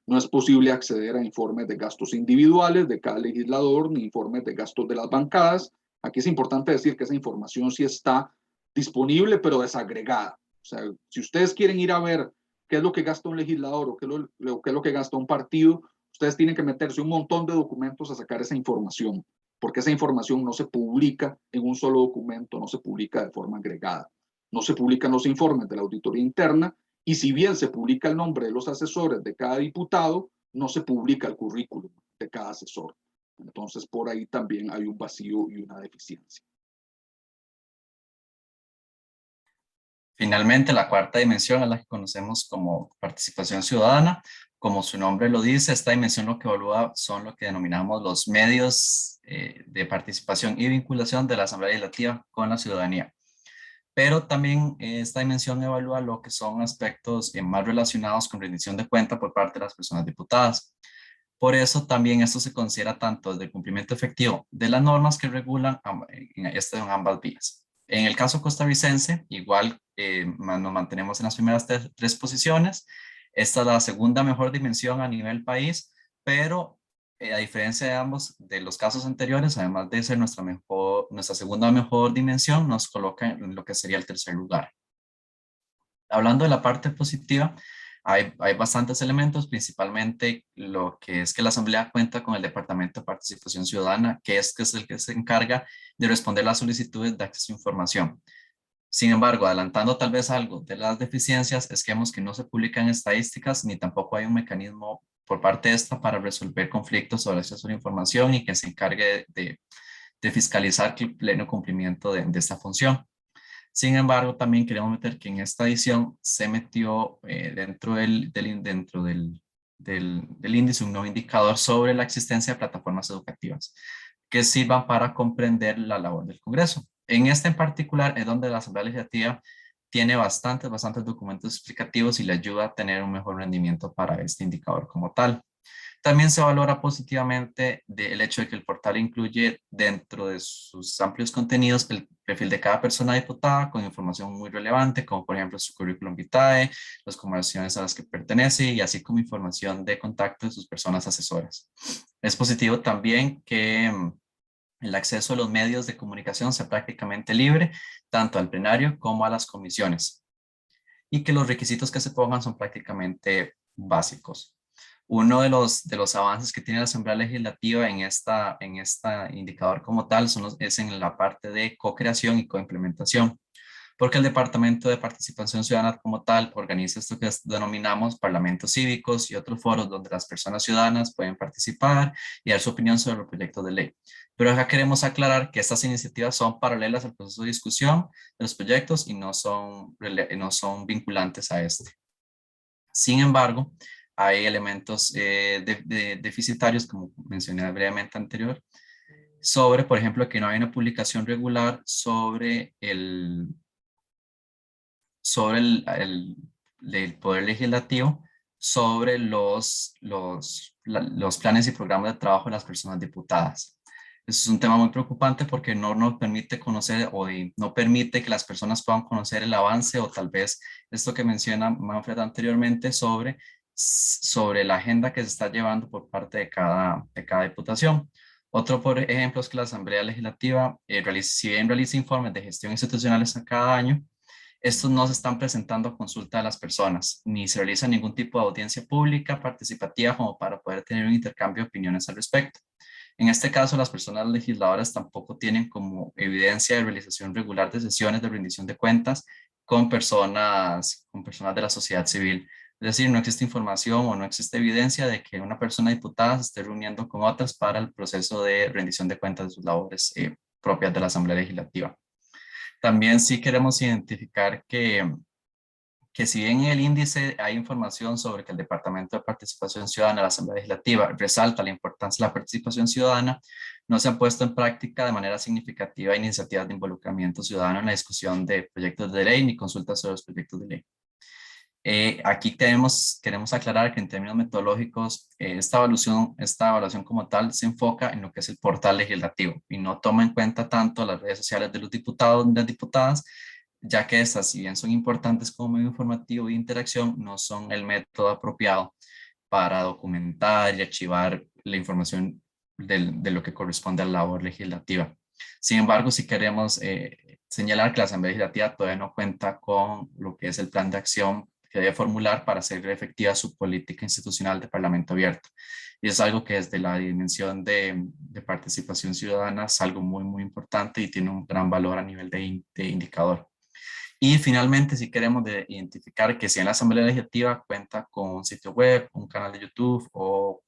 No es posible acceder a informes de gastos individuales de cada legislador ni informes de gastos de las bancadas. Aquí es importante decir que esa información sí está disponible, pero desagregada. O sea, si ustedes quieren ir a ver qué es lo que gasta un legislador o qué es lo que gasta un partido, ustedes tienen que meterse un montón de documentos a sacar esa información, porque esa información no se publica en un solo documento, no se publica de forma agregada. No se publican los informes de la auditoría interna y si bien se publica el nombre de los asesores de cada diputado, no se publica el currículum de cada asesor. Entonces, por ahí también hay un vacío y una deficiencia. Finalmente, la cuarta dimensión es la que conocemos como participación ciudadana. Como su nombre lo dice, esta dimensión lo que evalúa son lo que denominamos los medios de participación y vinculación de la Asamblea Legislativa con la ciudadanía. Pero también esta dimensión evalúa lo que son aspectos más relacionados con rendición de cuenta por parte de las personas diputadas. Por eso también esto se considera tanto desde el cumplimiento efectivo de las normas que regulan esto en ambas vías. En el caso costarricense, igual nos mantenemos en las primeras tres posiciones. Esta es la segunda mejor dimensión a nivel país, pero a diferencia de ambos, de los casos anteriores, además de ser nuestra segunda mejor dimensión, nos coloca en lo que sería el tercer lugar. Hablando de la parte positiva, hay bastantes elementos, principalmente lo que es que la Asamblea cuenta con el Departamento de Participación Ciudadana, que es el que se encarga de responder las solicitudes de acceso a información. Sin embargo, adelantando tal vez algo de las deficiencias, es que vemos que no se publican estadísticas ni tampoco hay un mecanismo por parte de esta para resolver conflictos sobre acceso a la información y que se encargue de fiscalizar el pleno cumplimiento de esta función. Sin embargo, también queremos meter que en esta edición se metió dentro del índice un nuevo indicador sobre la existencia de plataformas educativas que sirvan para comprender la labor del Congreso. En este en particular es donde la Asamblea Legislativa tiene bastantes documentos explicativos y le ayuda a tener un mejor rendimiento para este indicador como tal. También se valora positivamente el hecho de que el portal incluye dentro de sus amplios contenidos el perfil de cada persona diputada con información muy relevante, como por ejemplo su currículum vitae, las conversaciones a las que pertenece y así como información de contacto de sus personas asesoras. Es positivo también que el acceso a los medios de comunicación sea prácticamente libre, tanto al plenario como a las comisiones, y que los requisitos que se pongan son prácticamente básicos. Uno de los avances que tiene la Asamblea Legislativa en esta indicador como tal es en la parte de co-creación y co-implementación, porque el Departamento de Participación Ciudadana como tal organiza esto que denominamos parlamentos cívicos y otros foros donde las personas ciudadanas pueden participar y dar su opinión sobre el proyecto de ley. Pero acá queremos aclarar que estas iniciativas son paralelas al proceso de discusión de los proyectos y no son vinculantes a este. Sin embargo, hay elementos deficitarios, como mencioné brevemente anterior, sobre, por ejemplo, que no hay una publicación regular sobre el Poder Legislativo, sobre los planes y programas de trabajo de las personas diputadas. Eso es un tema muy preocupante porque no nos permite conocer o no permite que las personas puedan conocer el avance o tal vez esto que menciona Manfred anteriormente sobre sobre la agenda que se está llevando por parte de cada diputación. Otro, por ejemplo, es que la Asamblea Legislativa, si bien realiza informes de gestión institucionales a cada año, estos no se están presentando a consulta de las personas, ni se realiza ningún tipo de audiencia pública participativa como para poder tener un intercambio de opiniones al respecto. En este caso, las personas legisladoras tampoco tienen como evidencia de realización regular de sesiones de rendición de cuentas con personas de la sociedad civil. Es decir, no existe información o no existe evidencia de que una persona diputada se esté reuniendo con otras para el proceso de rendición de cuentas de sus labores propias de la Asamblea Legislativa. También sí queremos identificar que si bien en el índice hay información sobre que el Departamento de Participación Ciudadana de la Asamblea Legislativa resalta la importancia de la participación ciudadana, no se han puesto en práctica de manera significativa iniciativas de involucramiento ciudadano en la discusión de proyectos de ley ni consultas sobre los proyectos de ley. Aquí queremos aclarar que en términos metodológicos, esta evaluación como tal se enfoca en lo que es el portal legislativo y no toma en cuenta tanto las redes sociales de los diputados y las diputadas, ya que estas, si bien son importantes como medio informativo de interacción, no son el método apropiado para documentar y archivar la información de lo que corresponde a la labor legislativa. Sin embargo, si queremos señalar que la Asamblea Legislativa todavía no cuenta con lo que es el plan de acción que debe formular para hacer efectiva su política institucional de Parlamento abierto. Y es algo que desde la dimensión de participación ciudadana es algo muy, muy importante y tiene un gran valor a nivel de indicador. Y finalmente, si queremos identificar que si en la Asamblea Legislativa cuenta con un sitio web, un canal de YouTube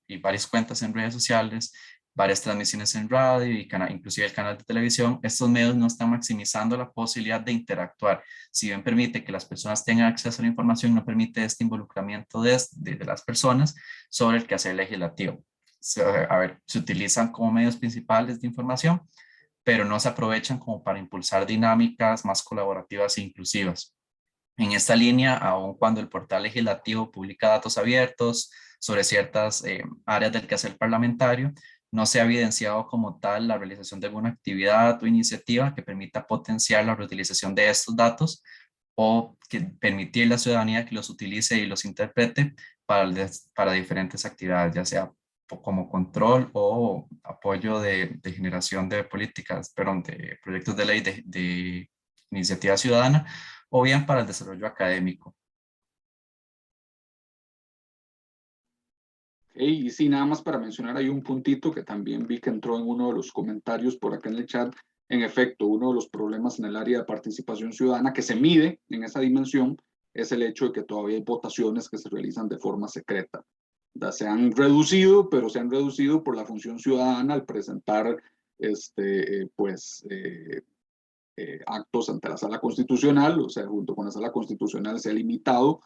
y varias cuentas en redes sociales, varias transmisiones en radio y inclusive el canal de televisión, estos medios no están maximizando la posibilidad de interactuar. Si bien permite que las personas tengan acceso a la información, no permite este involucramiento de las personas sobre el quehacer legislativo. Se utilizan como medios principales de información, pero no se aprovechan como para impulsar dinámicas más colaborativas e inclusivas. En esta línea, aun cuando el portal legislativo publica datos abiertos sobre ciertas áreas del quehacer parlamentario, no se ha evidenciado como tal la realización de alguna actividad o iniciativa que permita potenciar la reutilización de estos datos o que permitir a la ciudadanía que los utilice y los interprete para diferentes actividades, ya sea como control o apoyo de generación de políticas, perdón, de proyectos de ley de iniciativa ciudadana o bien para el desarrollo académico. Y sí, nada más para mencionar ahí un puntito que también vi que entró en uno de los comentarios por acá en el chat. En efecto, uno de los problemas en el área de participación ciudadana que se mide en esa dimensión es el hecho de que todavía hay votaciones que se realizan de forma secreta. Se han reducido, pero se han reducido por la función ciudadana al presentar actos ante la Sala Constitucional, o sea, junto con la Sala Constitucional se ha limitado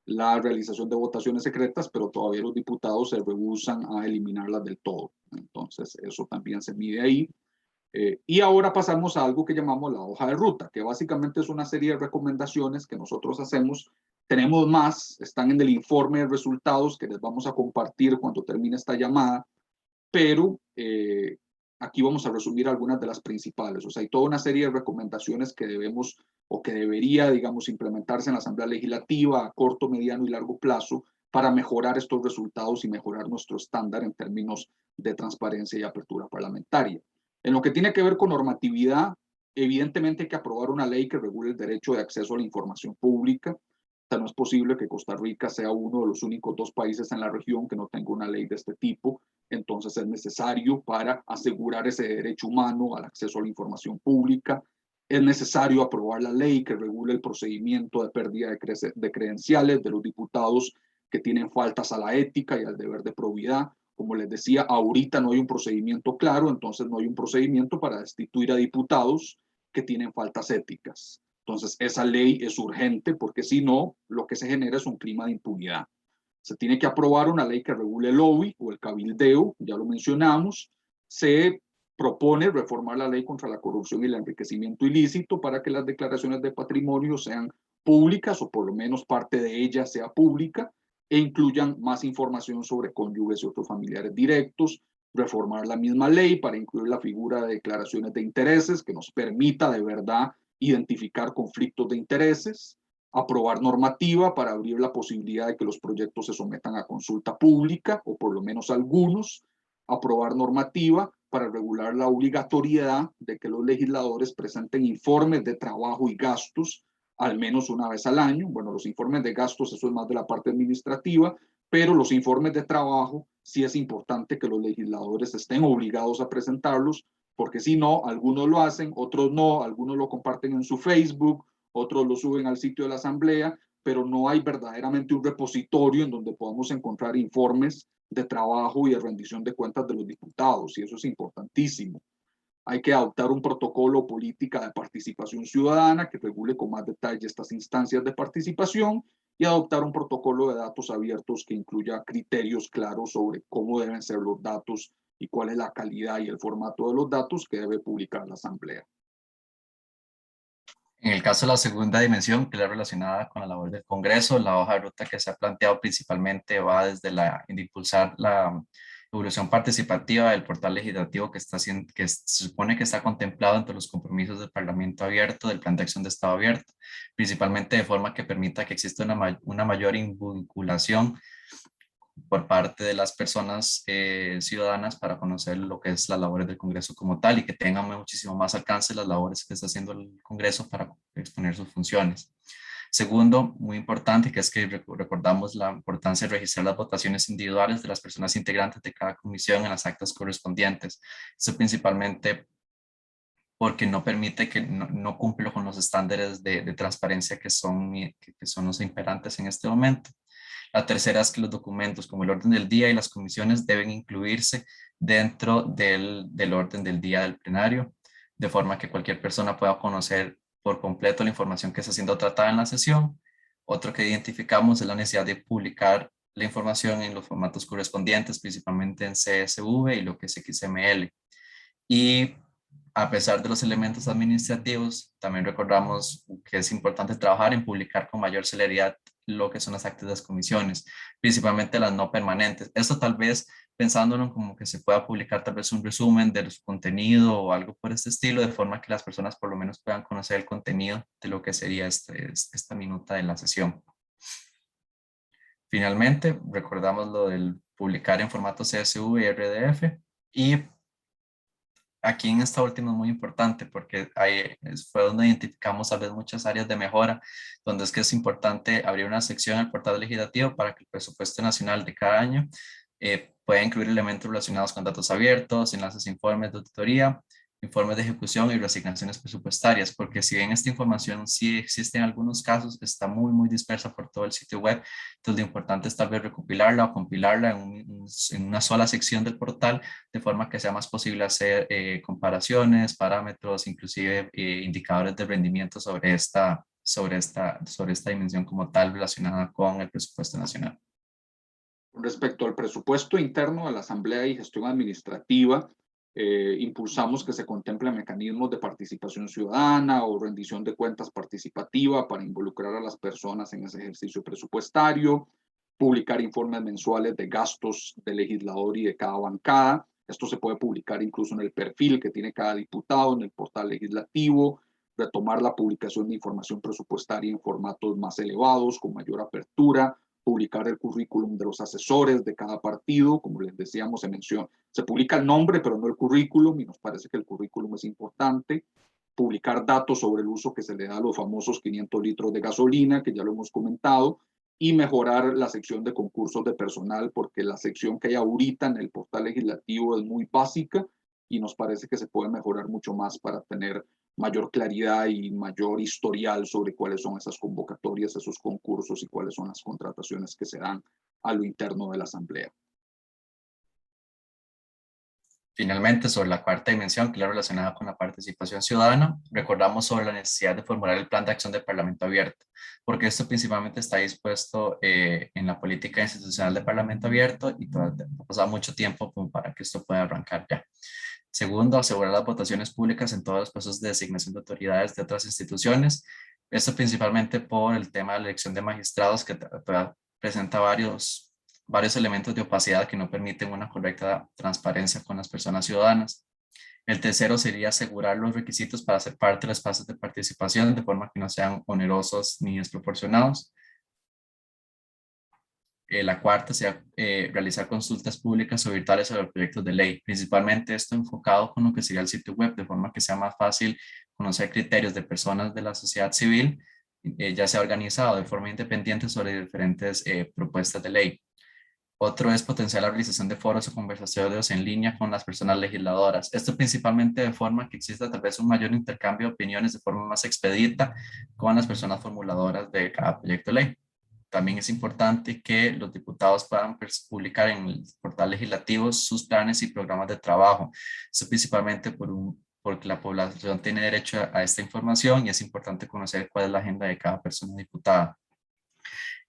la realización de votaciones secretas, pero todavía los diputados se rehúsan a eliminarlas del todo. Entonces, eso también se mide ahí. Y ahora pasamos a algo que llamamos la hoja de ruta, que básicamente es una serie de recomendaciones que nosotros hacemos. Tenemos más, están en el informe de resultados que les vamos a compartir cuando termine esta llamada, pero aquí vamos a resumir algunas de las principales. O sea, hay toda una serie de recomendaciones que debemos o que debería, digamos, implementarse en la Asamblea Legislativa a corto, mediano y largo plazo para mejorar estos resultados y mejorar nuestro estándar en términos de transparencia y apertura parlamentaria. En lo que tiene que ver con normatividad, evidentemente hay que aprobar una ley que regule el derecho de acceso a la información pública. O sea, no es posible que Costa Rica sea uno de los únicos 2 países en la región que no tenga una ley de este tipo. Entonces es necesario para asegurar ese derecho humano al acceso a la información pública. Es necesario aprobar la ley que regule el procedimiento de pérdida de credenciales de los diputados que tienen faltas a la ética y al deber de probidad. Como les decía, ahorita no hay un procedimiento claro, entonces no hay un procedimiento para destituir a diputados que tienen faltas éticas. Entonces, esa ley es urgente porque si no, lo que se genera es un clima de impunidad. Se tiene que aprobar una ley que regule el lobby o el cabildeo, ya lo mencionamos. Se propone reformar la ley contra la corrupción y el enriquecimiento ilícito para que las declaraciones de patrimonio sean públicas o por lo menos parte de ellas sea pública e incluyan más información sobre cónyuges y otros familiares directos, reformar la misma ley para incluir la figura de declaraciones de intereses que nos permita de verdad identificar conflictos de intereses, Aprobar normativa para abrir la posibilidad de que los proyectos se sometan a consulta pública, o por lo menos algunos. Aprobar normativa para regular la obligatoriedad de que los legisladores presenten informes de trabajo y gastos al menos una vez al año. Bueno, los informes de gastos, eso es más de la parte administrativa, pero los informes de trabajo sí es importante que los legisladores estén obligados a presentarlos, porque si no, algunos lo hacen, otros no, algunos lo comparten en su Facebook, otros lo suben al sitio de la Asamblea, pero no hay verdaderamente un repositorio en donde podamos encontrar informes de trabajo y de rendición de cuentas de los diputados, y eso es importantísimo. Hay que adoptar un protocolo o política de participación ciudadana que regule con más detalle estas instancias de participación y adoptar un protocolo de datos abiertos que incluya criterios claros sobre cómo deben ser los datos y cuál es la calidad y el formato de los datos que debe publicar la Asamblea. En el caso de la segunda dimensión, que es la relacionada con la labor del Congreso, la hoja de ruta que se ha planteado principalmente va desde de impulsar la evolución participativa del portal legislativo que se supone que está contemplado entre los compromisos del Parlamento abierto, del Plan de Acción de Estado abierto, principalmente de forma que permita que exista una mayor vinculación por parte de las personas ciudadanas para conocer lo que es las labores del Congreso como tal y que tengan muchísimo más alcance las labores que está haciendo el Congreso para exponer sus funciones. Segundo, muy importante, que es que recordamos la importancia de registrar las votaciones individuales de las personas integrantes de cada comisión en las actas correspondientes. Eso principalmente porque no permite que no cumple con los estándares de transparencia que son los imperantes en este momento. La tercera es que los documentos como el orden del día y las comisiones deben incluirse dentro del orden del día del plenario, de forma que cualquier persona pueda conocer por completo la información que está siendo tratada en la sesión. Otro que identificamos es la necesidad de publicar la información en los formatos correspondientes, principalmente en CSV y lo que es XML. Y a pesar de los elementos administrativos, también recordamos que es importante trabajar en publicar con mayor celeridad lo que son las actas de las comisiones, principalmente las no permanentes. Esto tal vez pensándolo como que se pueda publicar tal vez un resumen de su contenido o algo por este estilo, de forma que las personas por lo menos puedan conocer el contenido de lo que sería esta minuta de la sesión. Finalmente, recordamos lo del publicar en formato CSV y RDF, y aquí en esta última es muy importante porque ahí fue donde identificamos tal vez muchas áreas de mejora, donde es que es importante abrir una sección en el portal legislativo para que el presupuesto nacional de cada año pueda incluir elementos relacionados con datos abiertos, enlaces a informes de auditoría, informes de ejecución y reasignaciones presupuestarias, porque si bien esta información sí existe en algunos casos, está muy dispersa por todo el sitio web, entonces lo importante es tal vez recopilarla o compilarla en una sola sección del portal, de forma que sea más posible hacer comparaciones, parámetros, inclusive indicadores de rendimiento sobre esta dimensión como tal relacionada con el presupuesto nacional. Respecto al presupuesto interno de la Asamblea y gestión administrativa, impulsamos que se contemplen mecanismos de participación ciudadana o rendición de cuentas participativa para involucrar a las personas en ese ejercicio presupuestario, publicar informes mensuales de gastos del legislador y de cada bancada. Esto se puede publicar incluso en el perfil que tiene cada diputado, en el portal legislativo, retomar la publicación de información presupuestaria en formatos más elevados, con mayor apertura, publicar el currículum de los asesores de cada partido, como les decíamos, se publica el nombre, pero no el currículum, y nos parece que el currículum es importante. Publicar datos sobre el uso que se le da a los famosos 500 litros de gasolina, que ya lo hemos comentado, y mejorar la sección de concursos de personal, porque la sección que hay ahorita en el portal legislativo es muy básica y nos parece que se puede mejorar mucho más para tener mayor claridad y mayor historial sobre cuáles son esas convocatorias, esos concursos y cuáles son las contrataciones que se dan a lo interno de la Asamblea. Finalmente, sobre la cuarta dimensión, que es la relacionada con la participación ciudadana, recordamos sobre la necesidad de formular el plan de acción del Parlamento abierto, porque esto principalmente está dispuesto en la política institucional del Parlamento abierto y ha pasado mucho tiempo como para que esto pueda arrancar ya. Segundo, asegurar las votaciones públicas en todos los procesos de designación de autoridades de otras instituciones. Esto principalmente por el tema de la elección de magistrados, que presenta varios elementos de opacidad que no permiten una correcta transparencia con las personas ciudadanas. El tercero sería asegurar los requisitos para ser parte de los espacios de participación de forma que no sean onerosos ni desproporcionados. La cuarta sería realizar consultas públicas o virtuales sobre proyectos de ley, principalmente esto enfocado con lo que sería el sitio web, de forma que sea más fácil conocer criterios de personas de la sociedad civil, ya sea organizado de forma independiente sobre diferentes propuestas de ley. Otro es potenciar la realización de foros o conversatorios en línea con las personas legisladoras. Esto principalmente de forma que exista tal vez un mayor intercambio de opiniones de forma más expedita con las personas formuladoras de cada proyecto de ley. También es importante que los diputados puedan publicar en el portal legislativo sus planes y programas de trabajo. Esto principalmente porque la población tiene derecho a esta información y es importante conocer cuál es la agenda de cada persona diputada.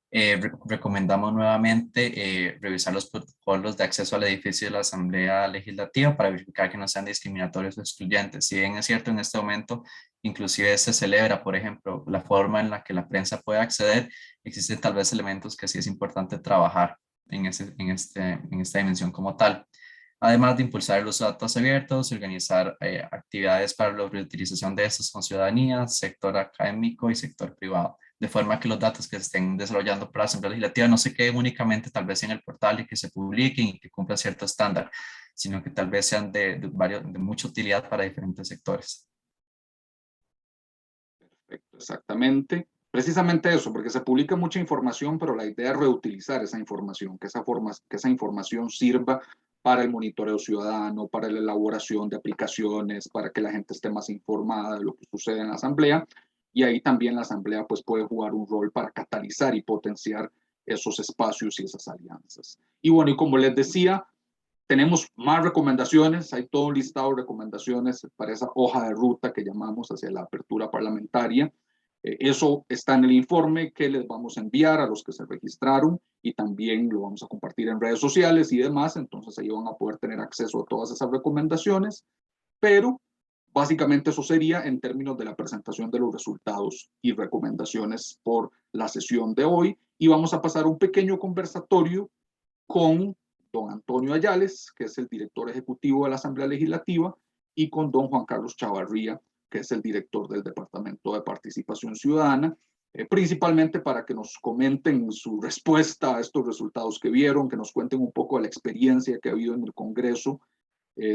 Recomendamos nuevamente revisar los protocolos de acceso al edificio de la Asamblea Legislativa para verificar que no sean discriminatorios o excluyentes. Si bien es cierto, en este momento inclusive se celebra, por ejemplo, la forma en la que la prensa puede acceder, existen tal vez elementos que sí es importante trabajar en esta dimensión como tal. Además de impulsar el uso de datos abiertos, organizar actividades para la reutilización de estos con ciudadanía, sector académico y sector privado, de forma que los datos que se estén desarrollando para la Asamblea Legislativa no se queden únicamente tal vez en el portal y que se publiquen y que cumplan cierto estándar, sino que tal vez sean de mucha utilidad para diferentes sectores. Perfecto, exactamente. Precisamente eso, porque se publica mucha información, pero la idea es reutilizar esa información, que esa información sirva para el monitoreo ciudadano, para la elaboración de aplicaciones, para que la gente esté más informada de lo que sucede en la Asamblea. Y ahí también la Asamblea pues, puede jugar un rol para catalizar y potenciar esos espacios y esas alianzas. Y bueno, y como les decía, tenemos más recomendaciones, hay todo un listado de recomendaciones para esa hoja de ruta que llamamos hacia la apertura parlamentaria. Eso está en el informe que les vamos a enviar a los que se registraron y también lo vamos a compartir en redes sociales y demás, entonces ahí van a poder tener acceso a todas esas recomendaciones, pero básicamente eso sería en términos de la presentación de los resultados y recomendaciones por la sesión de hoy y vamos a pasar un pequeño conversatorio con don Antonio Ayales, que es el director ejecutivo de la Asamblea Legislativa, y con don Juan Carlos Chavarría, que es el director del Departamento de Participación Ciudadana, principalmente para que nos comenten su respuesta a estos resultados que vieron, que nos cuenten un poco de la experiencia que ha habido en el Congreso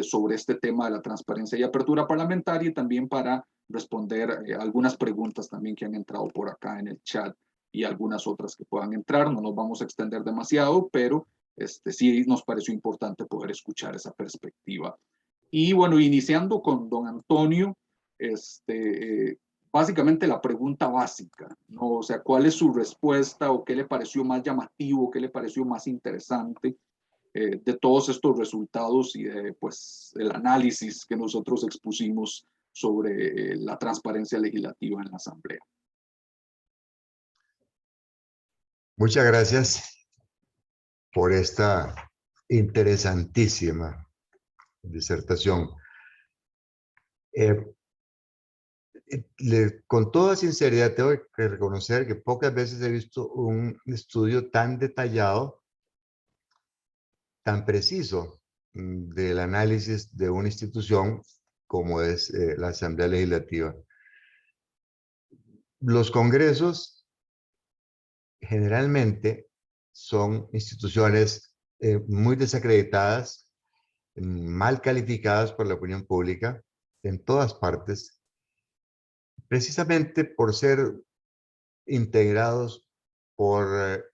sobre este tema de la transparencia y apertura parlamentaria y también para responder algunas preguntas también que han entrado por acá en el chat y algunas otras que puedan entrar. No nos vamos a extender demasiado, pero sí nos pareció importante poder escuchar esa perspectiva. Y bueno, iniciando con don Antonio, básicamente la pregunta básica, ¿no? O sea, ¿cuál es su respuesta o qué le pareció más llamativo, qué le pareció más interesante de todos estos resultados y de, pues, el análisis que nosotros expusimos sobre la transparencia legislativa en la Asamblea? Muchas gracias por esta interesantísima disertación. Con toda sinceridad tengo que reconocer que pocas veces he visto un estudio tan detallado, tan preciso del análisis de una institución como es la Asamblea Legislativa. Los congresos generalmente son instituciones muy desacreditadas, mal calificadas por la opinión pública en todas partes, precisamente por ser integrados por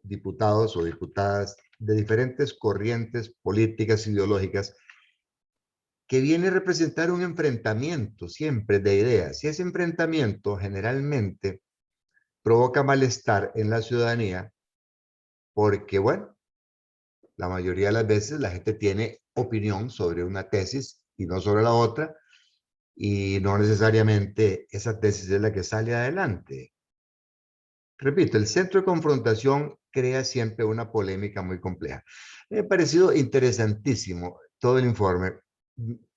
diputados o diputadas de diferentes corrientes políticas ideológicas que viene a representar un enfrentamiento siempre de ideas. Y ese enfrentamiento generalmente provoca malestar en la ciudadanía porque, bueno, la mayoría de las veces la gente tiene opinión sobre una tesis y no sobre la otra, y no necesariamente esa tesis es la que sale adelante. Repito, el centro de confrontación crea siempre una polémica muy compleja. Me ha parecido interesantísimo todo el informe.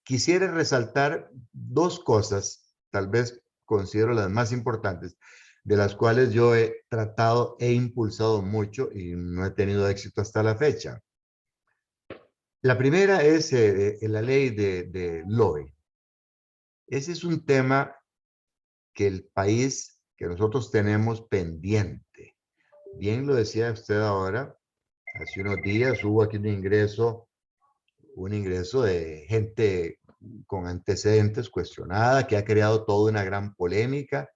Quisiera resaltar dos cosas, tal vez considero las más importantes, de las cuales yo he tratado, he impulsado mucho y no he tenido éxito hasta la fecha. La primera es la ley de LOE. Ese es un tema que el país, que nosotros tenemos pendiente. Bien lo decía usted ahora, hace unos días hubo aquí un ingreso de gente con antecedentes cuestionada que ha creado toda una gran polémica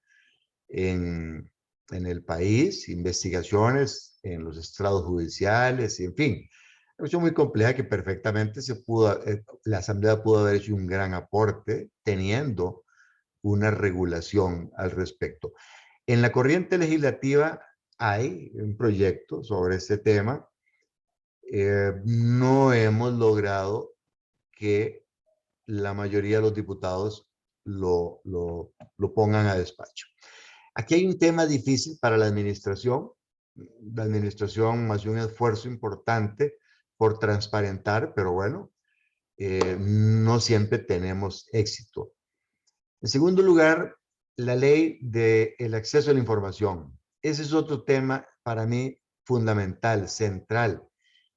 en el país, investigaciones en los estrados judiciales, y en fin, una cuestión muy compleja que perfectamente la Asamblea pudo haber hecho un gran aporte teniendo una regulación al respecto. En la corriente legislativa hay un proyecto sobre este tema. No hemos logrado que la mayoría de los diputados lo pongan a despacho. Aquí hay un tema difícil para la administración. La administración hace un esfuerzo importante por transparentar, pero bueno, no siempre tenemos éxito. En segundo lugar, la ley del acceso a la información. Ese es otro tema para mí fundamental, central,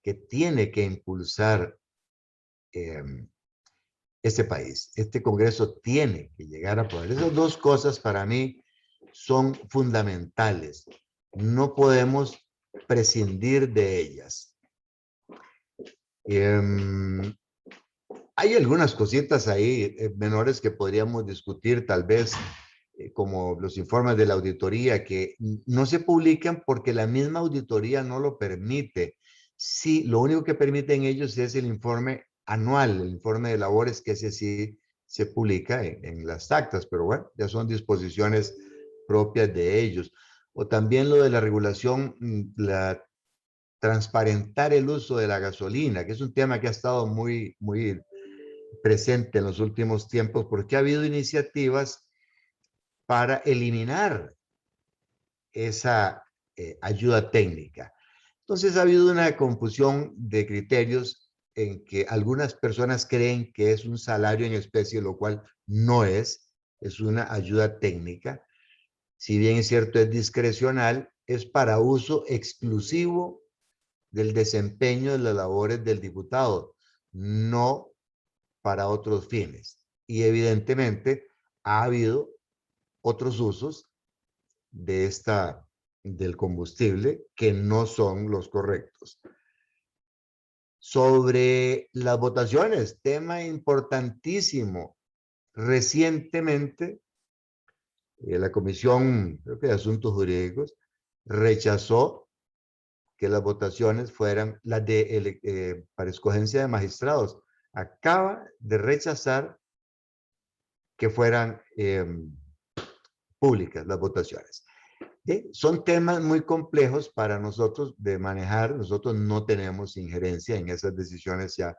que tiene que impulsar este país. Este Congreso tiene que llegar a poder. Esas dos cosas para mí son fundamentales. No podemos prescindir de ellas. Hay algunas cositas ahí menores que podríamos discutir, tal vez, como los informes de la auditoría, que no se publican porque la misma auditoría no lo permite. Sí, lo único que permiten ellos es el informe anual, el informe de labores, que ese sí se publica en las actas, pero bueno, ya son disposiciones propias de ellos. O también lo de la regulación, transparentar el uso de la gasolina, que es un tema que ha estado muy presente en los últimos tiempos, porque ha habido iniciativas para eliminar esa ayuda técnica. Entonces ha habido una confusión de criterios en que algunas personas creen que es un salario en especie, lo cual no es una ayuda técnica. Si bien es cierto, es discrecional, es para uso exclusivo del desempeño de las labores del diputado, no para otros fines. Y evidentemente ha habido otros usos del combustible que no son los correctos. Sobre las votaciones, tema importantísimo. Recientemente, la Comisión, creo que de Asuntos Jurídicos, rechazó que las votaciones fueran las para escogencia de magistrados. Acaba de rechazar que fueran públicas las votaciones. Son temas muy complejos para nosotros de manejar. Nosotros no tenemos injerencia en esas decisiones ya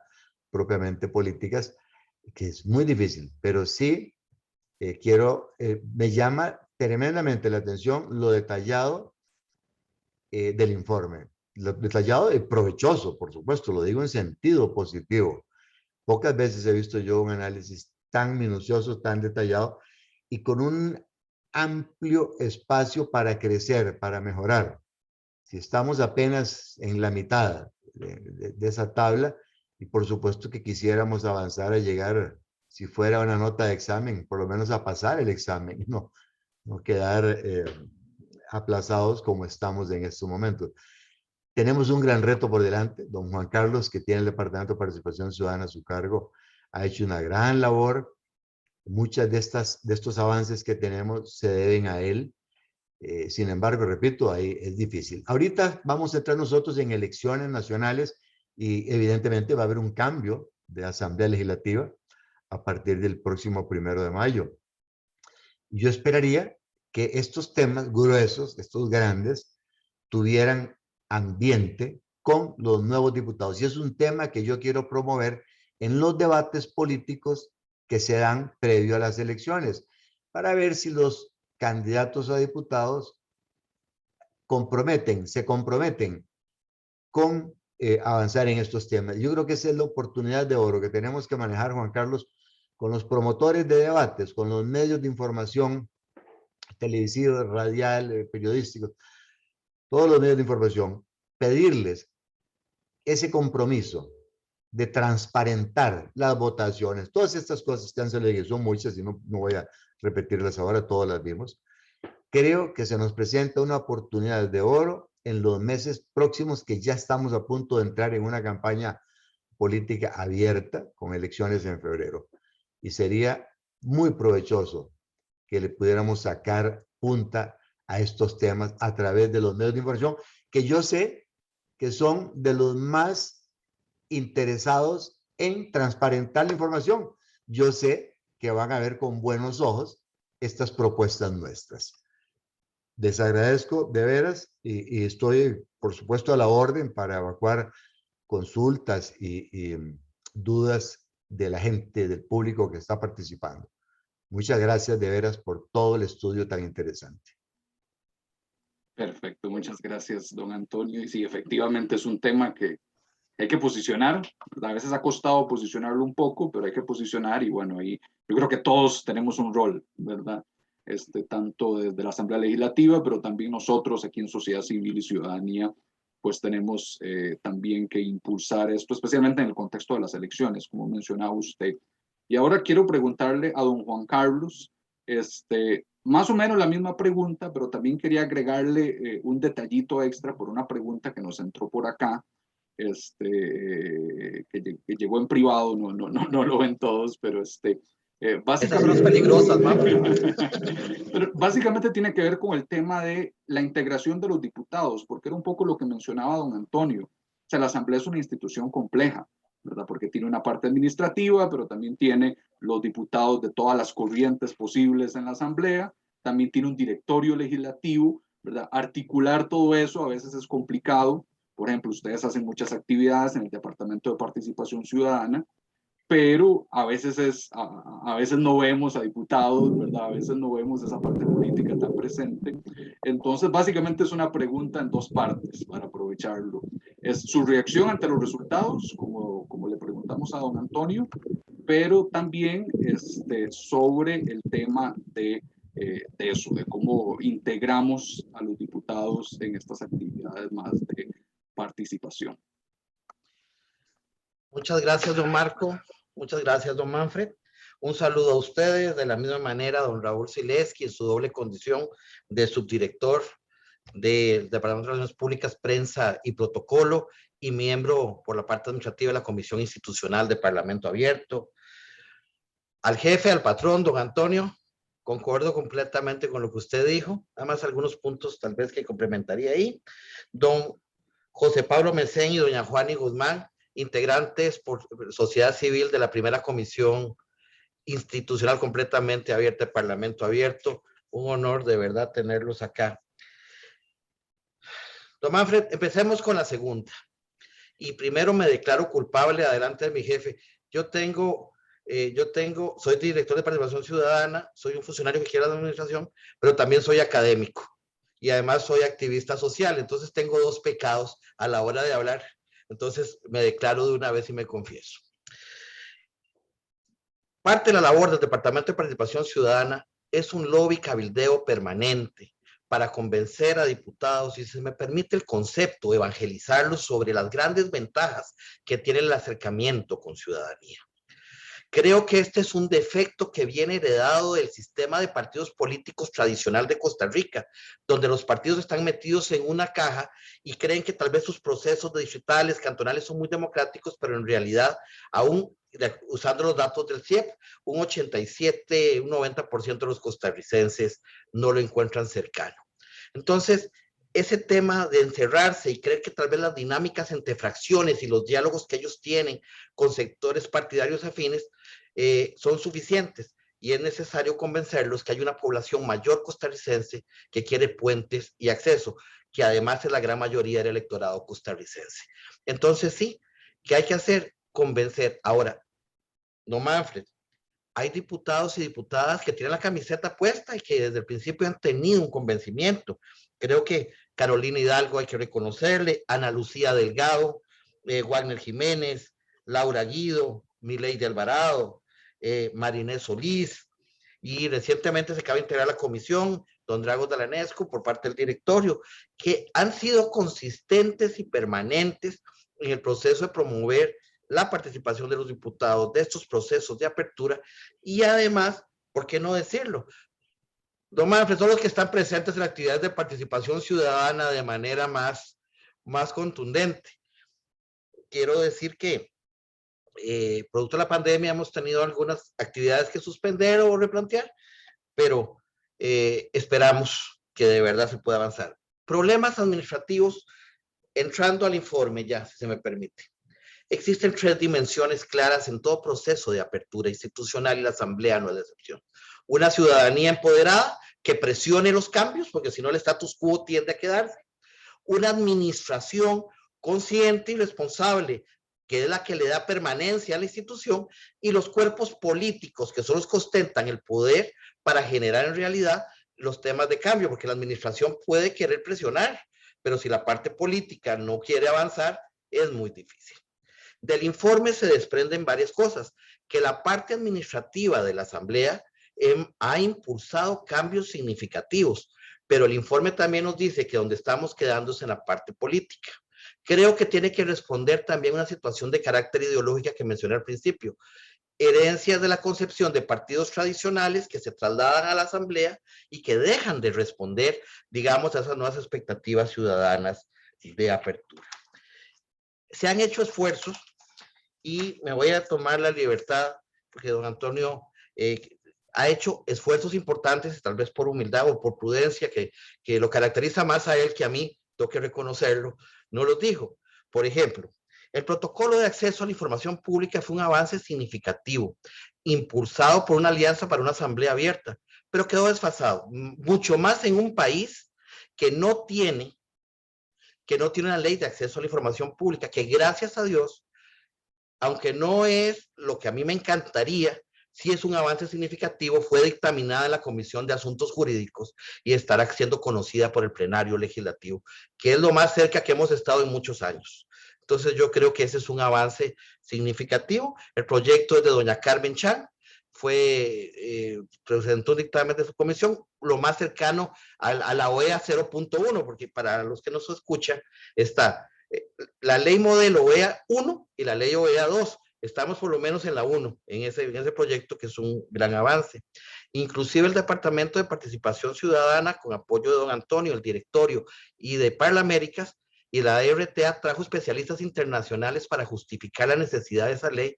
propiamente políticas, que es muy difícil, pero sí me llama tremendamente la atención lo detallado del informe. Lo detallado y provechoso, por supuesto, lo digo en sentido positivo. Pocas veces he visto yo un análisis tan minucioso, tan detallado y con un amplio espacio para crecer, para mejorar. Si estamos apenas en la mitad de esa tabla, y por supuesto que quisiéramos avanzar a llegar, si fuera una nota de examen, por lo menos a pasar el examen, no quedar aplazados como estamos en estos momentos. Tenemos un gran reto por delante. Don Juan Carlos, que tiene el Departamento de Participación Ciudadana a su cargo, ha hecho una gran labor. Muchas de estos avances que tenemos se deben a él. Sin embargo, repito, ahí es difícil. Ahorita vamos a entrar nosotros en elecciones nacionales y evidentemente va a haber un cambio de Asamblea Legislativa a partir del próximo 1 de mayo. Yo esperaría que estos temas gruesos, estos grandes, tuvieran ambiente con los nuevos diputados. Y es un tema que yo quiero promover en los debates políticos que se dan previo a las elecciones, para ver si los candidatos a diputados se comprometen con avanzar en estos temas. Yo creo que esa es la oportunidad de oro que tenemos que manejar, Juan Carlos, con los promotores de debates, con los medios de información, televisivos, radial, periodísticos, todos los medios de información, pedirles ese compromiso de transparentar las votaciones, todas estas cosas que han salido, son muchas y no voy a repetirlas ahora, todas las vimos. Creo que se nos presenta una oportunidad de oro en los meses próximos, que ya estamos a punto de entrar en una campaña política abierta con elecciones en febrero. Y sería muy provechoso que le pudiéramos sacar punta a estos temas a través de los medios de información, que yo sé que son de los más interesados en transparentar la información. Yo sé que van a ver con buenos ojos estas propuestas nuestras. Les agradezco de veras y estoy, por supuesto, a la orden para evacuar consultas y dudas de la gente, del público que está participando. Muchas gracias de veras por todo el estudio tan interesante. Perfecto, muchas gracias, don Antonio. Y sí, efectivamente es un tema que hay que posicionar. A veces ha costado posicionarlo un poco, pero hay que posicionar y bueno, ahí yo creo que todos tenemos un rol, ¿verdad? Tanto desde la Asamblea Legislativa, pero también nosotros aquí en Sociedad Civil y Ciudadanía, pues tenemos también que impulsar esto, especialmente en el contexto de las elecciones, como mencionaba usted. Y ahora quiero preguntarle a don Juan Carlos, más o menos la misma pregunta, pero también quería agregarle un detallito extra por una pregunta que nos entró por acá, que llegó en privado, no lo ven todos, pero básicamente, esas son las peligrosas, Manfred. pero básicamente tiene que ver con el tema de la integración de los diputados, porque era un poco lo que mencionaba don Antonio. O sea, la Asamblea es una institución compleja, ¿verdad? Porque tiene una parte administrativa, pero también tiene los diputados de todas las corrientes posibles en la Asamblea, también tiene un directorio legislativo, ¿verdad? Articular todo eso a veces es complicado. Por ejemplo, ustedes hacen muchas actividades en el Departamento de Participación Ciudadana, pero a veces no vemos a diputados, ¿verdad? A veces no vemos esa parte política tan presente. Entonces, básicamente es una pregunta en dos partes para aprovecharlo. Es su reacción ante los resultados, como le preguntamos a don Antonio, pero también sobre el tema de eso, de cómo integramos a los diputados en estas actividades más de participación. Muchas gracias, don Marco. Muchas gracias, don Manfred. Un saludo a ustedes, de la misma manera, don Raúl Sileski, en su doble condición de subdirector del Departamento de Relaciones Públicas, Prensa y Protocolo, y miembro por la parte administrativa de la Comisión Institucional de Parlamento Abierto. Al jefe, al patrón, don Antonio, concuerdo completamente con lo que usted dijo, además algunos puntos tal vez que complementaría ahí. Don José Pablo Mesén y doña Juani Guzmán, integrantes por sociedad civil de la primera comisión institucional completamente abierta, Parlamento Abierto. Un honor de verdad tenerlos acá. Don Manfred, empecemos con la segunda. Y primero me declaro culpable adelante de mi jefe. Soy director de Participación Ciudadana, soy un funcionario que quiere la administración, pero también soy académico y además soy activista social. Entonces tengo dos pecados a la hora de hablar. Entonces me declaro de una vez y me confieso. Parte de la labor del Departamento de Participación Ciudadana es un lobby cabildeo permanente para convencer a diputados, y si me permite el concepto, evangelizarlos sobre las grandes ventajas que tiene el acercamiento con ciudadanía. Creo que este es un defecto que viene heredado del sistema de partidos políticos tradicional de Costa Rica, donde los partidos están metidos en una caja y creen que tal vez sus procesos distritales, cantonales son muy democráticos, pero en realidad, aún usando los datos del CIEP, un 87, un 90% de los costarricenses no lo encuentran cercano. Entonces, ese tema de encerrarse y creer que tal vez las dinámicas entre fracciones y los diálogos que ellos tienen con sectores partidarios afines son suficientes, y es necesario convencerlos que hay una población mayor costarricense que quiere puentes y acceso, que además es la gran mayoría del electorado costarricense. Entonces sí, ¿qué hay que hacer? Convencer. Ahora, no, Manfred, hay diputados y diputadas que tienen la camiseta puesta y que desde el principio han tenido un convencimiento. Creo que Carolina Hidalgo hay que reconocerle, Ana Lucía Delgado, Wagner Jiménez, Laura Guido, Milady Alvarado, Marinés Solís, y recientemente se acaba de integrar la comisión, don Dragos Dalanescu, por parte del directorio, que han sido consistentes y permanentes en el proceso de promover la participación de los diputados, de estos procesos de apertura, y además, ¿por qué no decirlo? Don Manfred, son los que están presentes en actividades de participación ciudadana de manera más contundente. Quiero decir que producto de la pandemia hemos tenido algunas actividades que suspender o replantear, pero esperamos que de verdad se pueda avanzar. Problemas administrativos, entrando al informe ya, si se me permite. Existen 3 dimensiones claras en todo proceso de apertura institucional y la asamblea no es la excepción. Una ciudadanía empoderada que presione los cambios, porque si no el status quo tiende a quedarse. Una administración consciente y responsable, que es la que le da permanencia a la institución, y los cuerpos políticos, que son los que ostentan el poder para generar en realidad los temas de cambio, porque la administración puede querer presionar, pero si la parte política no quiere avanzar, es muy difícil. Del informe se desprenden varias cosas, que la parte administrativa de la Asamblea ha impulsado cambios significativos, pero el informe también nos dice que donde estamos quedándose en la parte política. Creo que tiene que responder también a una situación de carácter ideológica que mencioné al principio. Herencias de la concepción de partidos tradicionales que se trasladan a la Asamblea y que dejan de responder, digamos, a esas nuevas expectativas ciudadanas de apertura. Se han hecho esfuerzos y me voy a tomar la libertad, porque don Antonio ha hecho esfuerzos importantes, tal vez por humildad o por prudencia, que lo caracteriza más a él que a mí, tengo que reconocerlo, no los dijo. Por ejemplo, el protocolo de acceso a la información pública fue un avance significativo, impulsado por una alianza para una asamblea abierta, pero quedó desfasado, mucho más en un país que no tiene una ley de acceso a la información pública, que gracias a Dios, aunque no es lo que a mí me encantaría, sí es un avance significativo, fue dictaminada en la Comisión de Asuntos Jurídicos y estará siendo conocida por el plenario legislativo, que es lo más cerca que hemos estado en muchos años. Entonces yo creo que ese es un avance significativo. El proyecto es de doña Carmen Chan, presentó un dictamen de su comisión, lo más cercano a la OEA 0.1, porque para los que nos escuchan está la ley modelo OEA 1 y la ley OEA 2. Estamos por lo menos en la 1, en ese proyecto, que es un gran avance. Inclusive el Departamento de Participación Ciudadana, con apoyo de don Antonio, el directorio, y de Parlaméricas, y la RTA trajo especialistas internacionales para justificar la necesidad de esa ley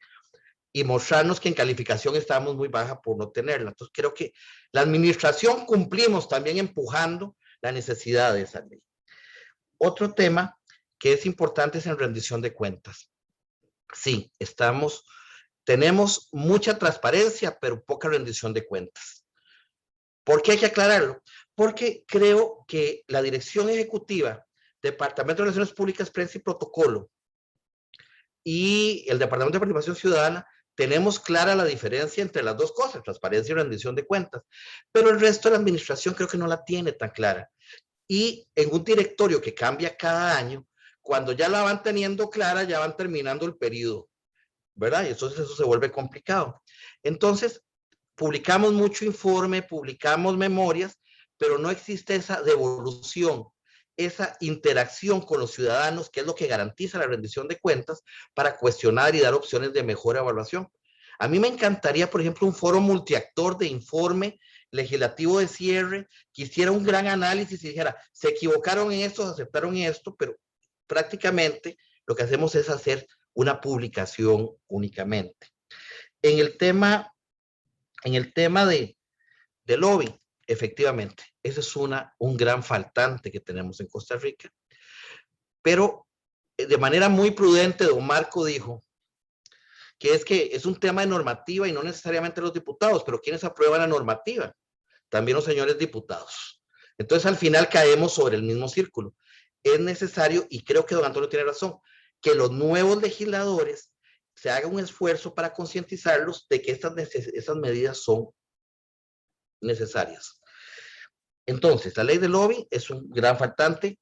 y mostrarnos que en calificación estábamos muy baja por no tenerla. Entonces creo que la administración cumplimos también empujando la necesidad de esa ley. Otro tema que es importante es en rendición de cuentas. Sí, tenemos mucha transparencia, pero poca rendición de cuentas. ¿Por qué hay que aclararlo? Porque creo que la Dirección Ejecutiva, Departamento de Relaciones Públicas, Prensa y Protocolo, y el Departamento de Participación Ciudadana, tenemos clara la diferencia entre las dos cosas, transparencia y rendición de cuentas, pero el resto de la administración creo que no la tiene tan clara. Y en un directorio que cambia cada año, cuando ya la van teniendo clara, ya van terminando el periodo, ¿verdad? Y entonces eso se vuelve complicado. Entonces, publicamos mucho informe, publicamos memorias, pero no existe esa devolución, esa interacción con los ciudadanos, que es lo que garantiza la rendición de cuentas, para cuestionar y dar opciones de mejor evaluación. A mí me encantaría, por ejemplo, un foro multiactor de informe legislativo de cierre, que hiciera un gran análisis y dijera, se equivocaron en esto, aceptaron esto, pero prácticamente lo que hacemos es hacer una publicación únicamente. En el tema de lobby, efectivamente, ese es un gran faltante que tenemos en Costa Rica, pero de manera muy prudente don Marco dijo que es un tema de normativa y no necesariamente los diputados, pero ¿quiénes aprueban la normativa? También los señores diputados. Entonces al final caemos sobre el mismo círculo. Es necesario, y creo que don Antonio tiene razón, que los nuevos legisladores se haga un esfuerzo para concientizarlos de que estas medidas son necesarias. Entonces, la ley de lobby es un gran faltante.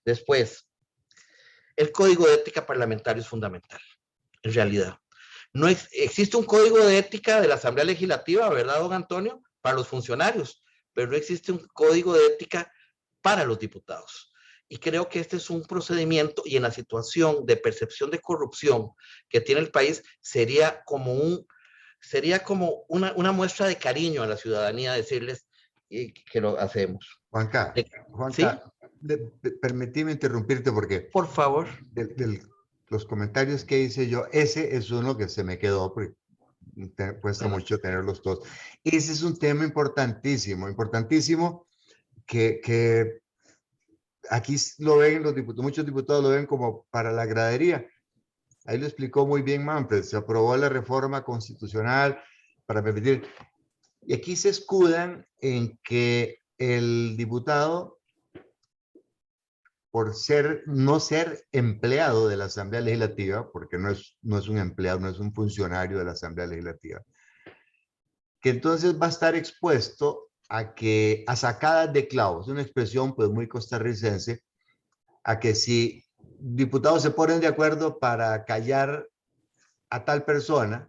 Después, el código de ética parlamentario es fundamental, en realidad. No existe un código de ética de la Asamblea Legislativa, ¿verdad, don Antonio? Para los funcionarios, pero no existe un código de ética para los diputados. Y creo que este es un procedimiento, y en la situación de percepción de corrupción que tiene el país, sería como una muestra de cariño a la ciudadanía decirles que lo hacemos. Juanca, ¿Sí? permíteme interrumpirte porque Por favor. Los comentarios que hice yo, ese es uno que se me quedó, porque cuesta mucho tenerlos todos. Ese es un tema importantísimo, importantísimo, que aquí lo ven los diputados, muchos diputados lo ven como para la gradería. Ahí lo explicó muy bien Manfred, se aprobó la reforma constitucional para permitir, y aquí se escudan en que el diputado, por no ser empleado de la Asamblea Legislativa, porque no es un empleado, no es un funcionario de la Asamblea Legislativa, que entonces va a estar expuesto a sacadas de clavos, una expresión pues muy costarricense, a que si diputados se ponen de acuerdo para callar a tal persona,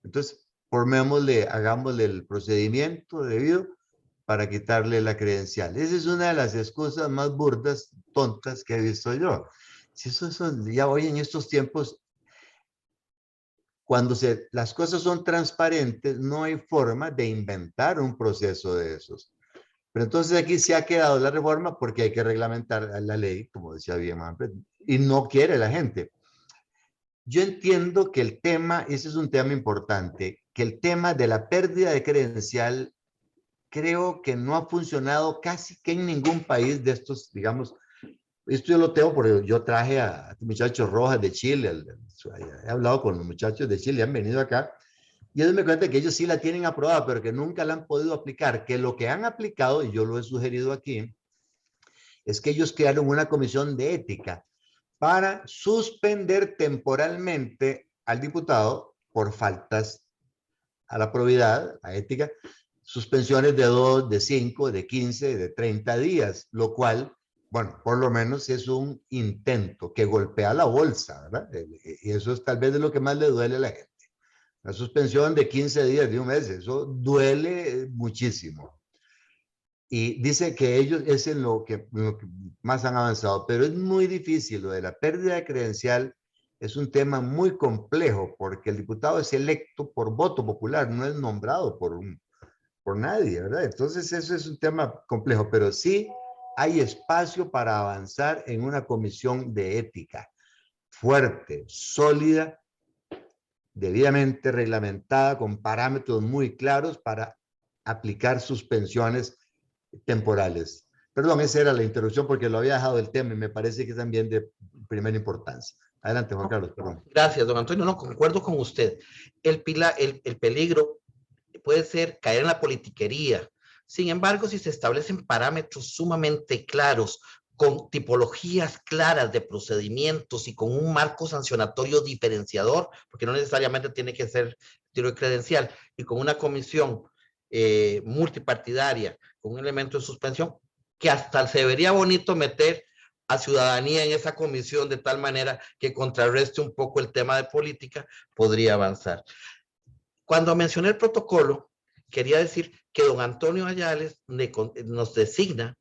entonces hagámosle el procedimiento debido para quitarle la credencial. Esa es una de las excusas más burdas, tontas que he visto yo. Si eso son, ya hoy en estos tiempos, cuando las cosas son transparentes, no hay forma de inventar un proceso de esos. Pero entonces aquí se ha quedado la reforma porque hay que reglamentar la ley, como decía bien Manfred, y no quiere la gente. Yo entiendo que el tema, ese es un tema importante, que el tema de la pérdida de credencial creo que no ha funcionado casi que en ningún país de estos, digamos, esto yo lo tengo porque yo traje a muchachos Rojas de Chile, he hablado con los muchachos de Chile, han venido acá, y ellos me cuentan que ellos sí la tienen aprobada, pero que nunca la han podido aplicar, que lo que han aplicado, y yo lo he sugerido aquí, es que ellos crearon una comisión de ética para suspender temporalmente al diputado por faltas a la probidad, a ética, suspensiones de 2, de 5, de 15, de 30 días, lo cual, bueno, por lo menos es un intento que golpea la bolsa, ¿verdad? Y eso es tal vez de lo que más le duele a la gente. La suspensión de 15 días, de un mes, eso duele muchísimo. Y dice que ellos es en lo que más han avanzado, pero es muy difícil. Lo de la pérdida de credencial es un tema muy complejo porque el diputado es electo por voto popular, no es nombrado por nadie, ¿verdad? Entonces eso es un tema complejo, pero sí hay espacio para avanzar en una comisión de ética fuerte, sólida, debidamente reglamentada, con parámetros muy claros para aplicar suspensiones temporales. Perdón, esa era la interrupción porque lo había dejado el tema y me parece que también de primera importancia. Adelante, Juan Carlos, perdón. Gracias, don Antonio. No, concuerdo con usted. El peligro puede ser caer en la politiquería. Sin embargo, si se establecen parámetros sumamente claros, con tipologías claras de procedimientos y con un marco sancionatorio diferenciador, porque no necesariamente tiene que ser tiro de credencial, y con una comisión multipartidaria, con un elemento de suspensión, que hasta se vería bonito meter a ciudadanía en esa comisión de tal manera que contrarreste un poco el tema de política, podría avanzar. Cuando mencioné el protocolo, quería decir que don Antonio Ayales nos designa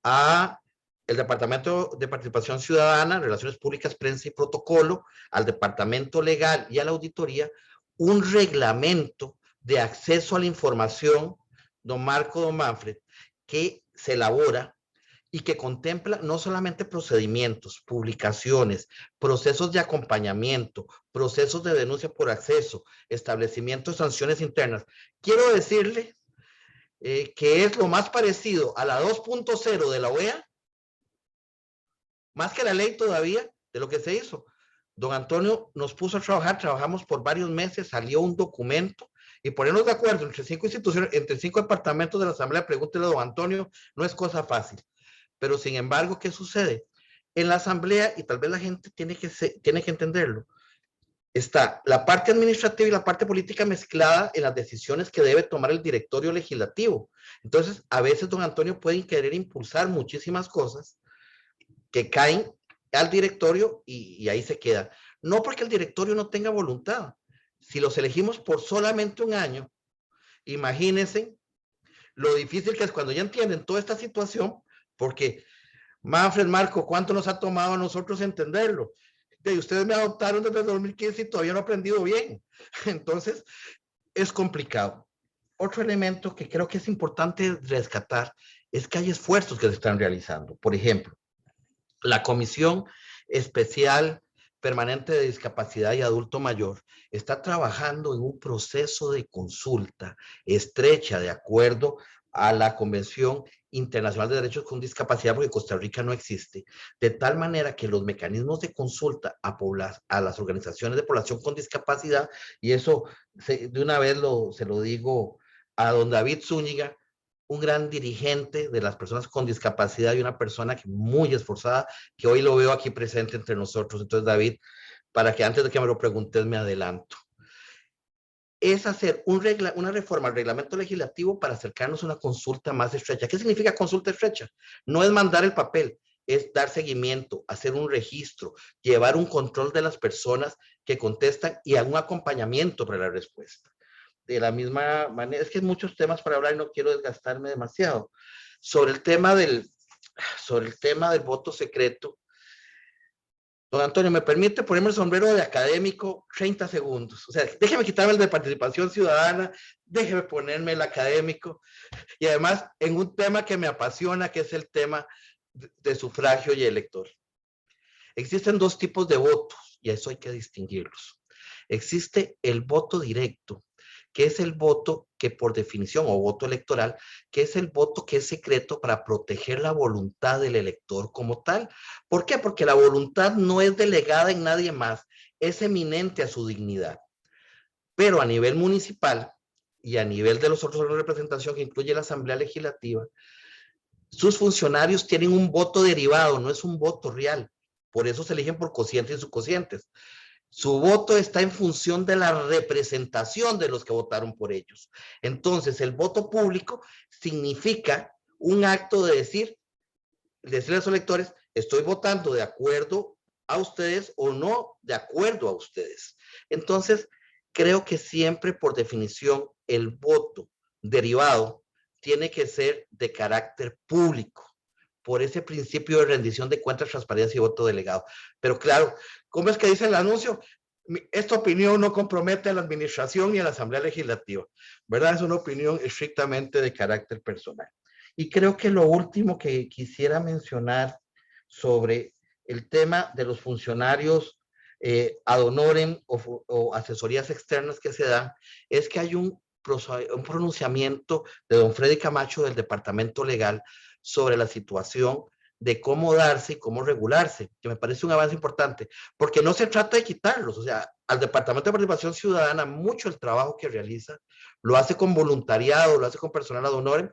a el Departamento de Participación Ciudadana, Relaciones Públicas, Prensa y Protocolo, al Departamento Legal y a la Auditoría, un reglamento de acceso a la información, don Marco, don Manfred, que se elabora y que contempla no solamente procedimientos, publicaciones, procesos de acompañamiento, procesos de denuncia por acceso, establecimiento de sanciones internas. Quiero decirle que es lo más parecido a la 2.0 de la OEA, más que la ley todavía, de lo que se hizo. Don Antonio nos puso a trabajar, trabajamos por varios meses, salió un documento, y ponernos de acuerdo entre 5 instituciones, entre 5 departamentos de la Asamblea, pregúntele a don Antonio, no es cosa fácil. Pero sin embargo, ¿qué sucede? En la Asamblea, y tal vez la gente tiene que entenderlo, está la parte administrativa y la parte política mezclada en las decisiones que debe tomar el directorio legislativo. Entonces, a veces don Antonio puede querer impulsar muchísimas cosas que caen al directorio y ahí se queda. No porque el directorio no tenga voluntad. Si los elegimos por solamente un año, imagínense lo difícil que es cuando ya entienden toda esta situación, porque Manfred, Marco, ¿cuánto nos ha tomado a nosotros entenderlo? Ustedes me adoptaron desde el 2015 y todavía no he aprendido bien. Entonces, es complicado. Otro elemento que creo que es importante rescatar es que hay esfuerzos que se están realizando. Por ejemplo, la Comisión Especial Permanente de Discapacidad y Adulto Mayor está trabajando en un proceso de consulta estrecha de acuerdo a la Convención Internacional de Derechos con Discapacidad, porque Costa Rica no existe, de tal manera que los mecanismos de consulta a las organizaciones de población con discapacidad, y eso de una vez se lo digo a don David Zúñiga, un gran dirigente de las personas con discapacidad y una persona muy esforzada, que hoy lo veo aquí presente entre nosotros. Entonces, David, para que antes de que me lo preguntes, me adelanto. Es hacer una reforma al reglamento legislativo para acercarnos a una consulta más estrecha. ¿Qué significa consulta estrecha? No es mandar el papel, es dar seguimiento, hacer un registro, llevar un control de las personas que contestan y un acompañamiento para la respuesta. De la misma manera, es que hay muchos temas para hablar y no quiero desgastarme demasiado. Sobre el tema del voto secreto, don Antonio, ¿me permite ponerme el sombrero de académico 30 segundos? O sea, déjeme quitarme el de participación ciudadana, déjeme ponerme el académico, y además en un tema que me apasiona, que es el tema de sufragio y elector. Existen dos tipos de votos, y eso hay que distinguirlos. Existe el voto directo, que es el voto que por definición, o voto electoral, que es el voto que es secreto para proteger la voluntad del elector como tal. ¿Por qué? Porque la voluntad no es delegada en nadie más, es eminente a su dignidad. Pero a nivel municipal y a nivel de los otros órganos de representación, que incluye la Asamblea Legislativa, sus funcionarios tienen un voto derivado, no es un voto real. Por eso se eligen por cocientes y subcocientes. Su voto está en función de la representación de los que votaron por ellos. Entonces, el voto público significa un acto de decirle a los electores, estoy votando de acuerdo a ustedes o no de acuerdo a ustedes. Entonces, creo que siempre, por definición, el voto derivado tiene que ser de carácter público, por ese principio de rendición de cuentas, transparencia y voto delegado. Pero claro, ¿cómo es que dice el anuncio? Esta opinión no compromete a la administración ni a la Asamblea Legislativa, ¿verdad? Es una opinión estrictamente de carácter personal. Y creo que lo último que quisiera mencionar sobre el tema de los funcionarios ad honorem o asesorías externas que se dan, es que hay un pronunciamiento de don Freddy Camacho del Departamento Legal sobre la situación de cómo darse y cómo regularse, que me parece un avance importante, porque no se trata de quitarlos, o sea, al Departamento de Participación Ciudadana, mucho el trabajo que realiza, lo hace con voluntariado, lo hace con personal ad honorem,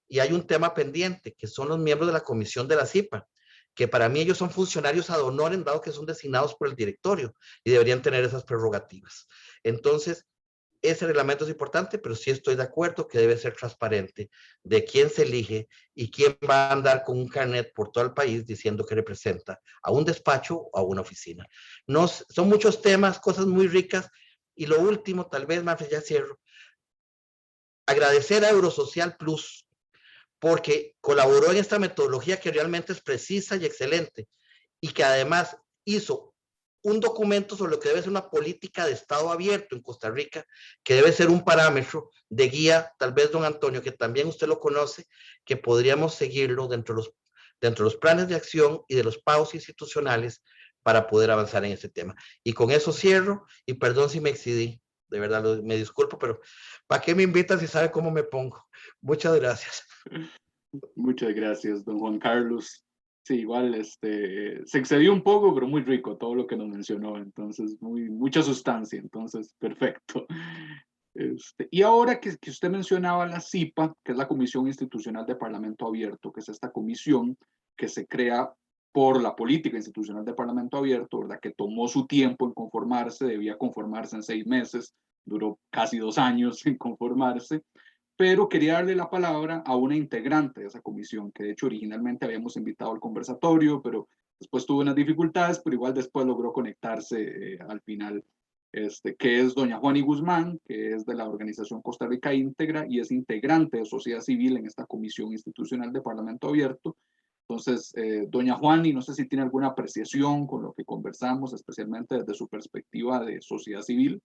y hay un tema pendiente, que son los miembros de la comisión de la CIPA, que para mí ellos son funcionarios ad honorem, dado que son designados por el directorio, y deberían tener esas prerrogativas. Entonces, ese reglamento es importante, pero sí estoy de acuerdo que debe ser transparente de quién se elige y quién va a andar con un carnet por todo el país diciendo que representa a un despacho o a una oficina. No, son muchos temas, cosas muy ricas. Y lo último, tal vez, Manfred, ya cierro, agradecer a Eurosocial Plus, porque colaboró en esta metodología que realmente es precisa y excelente, y que además hizo un documento sobre lo que debe ser una política de Estado abierto en Costa Rica, que debe ser un parámetro de guía, tal vez, don Antonio, que también usted lo conoce, que podríamos seguirlo dentro de los planes de acción y de los pagos institucionales para poder avanzar en ese tema. Y con eso cierro, y perdón si me excedí, de verdad, me disculpo, pero ¿para qué me invitan si sabe cómo me pongo? Muchas gracias. Muchas gracias, don Juan Carlos. Sí, igual se excedió un poco, pero muy rico todo lo que nos mencionó, entonces mucha sustancia, entonces perfecto. Y ahora que usted mencionaba la CIPA, que es la Comisión Institucional de Parlamento Abierto, que es esta comisión que se crea por la política institucional de Parlamento Abierto, ¿verdad? Que tomó su tiempo en conformarse, debía conformarse en 6 meses, duró casi 2 años en conformarse, pero quería darle la palabra a una integrante de esa comisión, que de hecho originalmente habíamos invitado al conversatorio, pero después tuvo unas dificultades, pero igual después logró conectarse al final, que es doña Juani Guzmán, que es de la organización Costa Rica Íntegra y es integrante de sociedad civil en esta comisión institucional de Parlamento Abierto, Entonces, doña Juani, no sé si tiene alguna apreciación con lo que conversamos, especialmente desde su perspectiva de sociedad civil.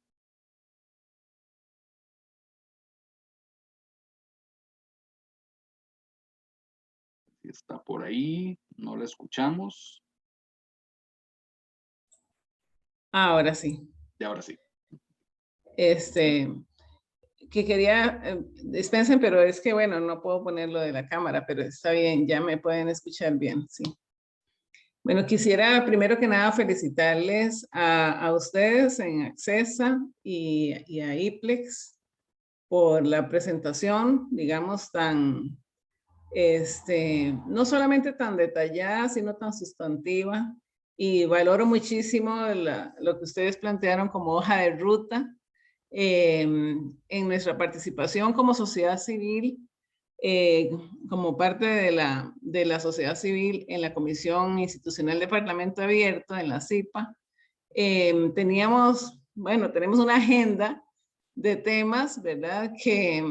Si está por ahí, no la escuchamos. Ahora sí. Y ahora sí. Que quería, dispensen, pero es que bueno, no puedo ponerlo de la cámara, pero está bien, ya me pueden escuchar bien, sí. Bueno, quisiera primero que nada felicitarles a ustedes en Accesa y a IPLEX por la presentación, digamos, tan, no solamente tan detallada, sino tan sustantiva. Y valoro muchísimo lo que ustedes plantearon como hoja de ruta en nuestra participación como sociedad civil, como parte de la sociedad civil en la Comisión Institucional de Parlamento Abierto, en la CIPA. Tenemos una agenda de temas, ¿verdad? Que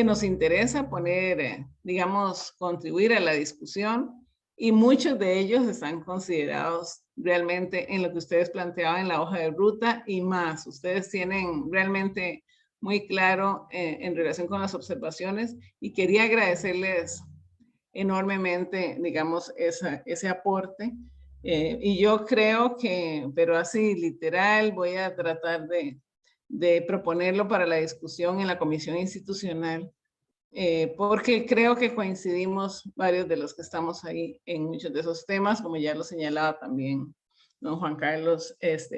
nos interesa poner, digamos, contribuir a la discusión, y muchos de ellos están considerados realmente en lo que ustedes planteaban en la hoja de ruta y más. Ustedes tienen realmente muy claro en relación con las observaciones, y quería agradecerles enormemente, digamos, ese aporte. Y yo creo que, pero así literal, voy a tratar de proponerlo para la discusión en la comisión institucional, porque creo que coincidimos varios de los que estamos ahí en muchos de esos temas, como ya lo señalaba también don Juan Carlos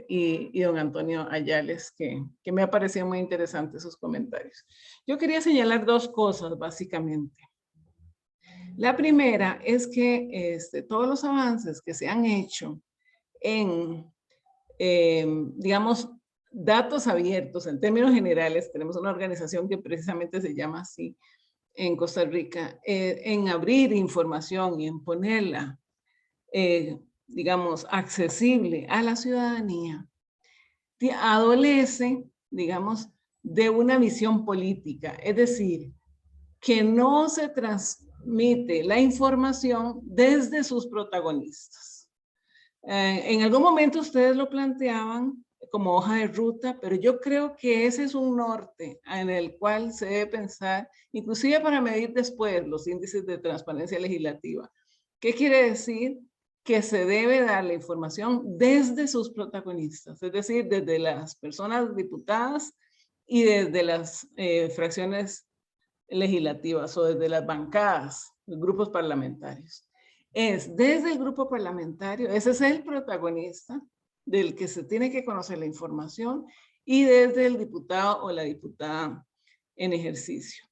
y don Antonio Ayales, que me ha parecido muy interesante sus comentarios. Yo quería señalar dos cosas, básicamente. La primera es que todos los avances que se han hecho en, digamos, datos abiertos en términos generales, tenemos una organización que precisamente se llama así en Costa Rica, en abrir información y en ponerla, digamos, accesible a la ciudadanía, adolece, digamos, de una visión política, es decir, que no se transmite la información desde sus protagonistas. En algún momento ustedes lo planteaban como hoja de ruta, pero yo creo que ese es un norte en el cual se debe pensar, inclusive para medir después los índices de transparencia legislativa. ¿Qué quiere decir? Que se debe dar la información desde sus protagonistas, es decir, desde las personas diputadas y desde las fracciones legislativas o desde las bancadas, los grupos parlamentarios. Es desde el grupo parlamentario, ese es el protagonista del que se tiene que conocer la información, y desde el diputado o la diputada en ejercicio.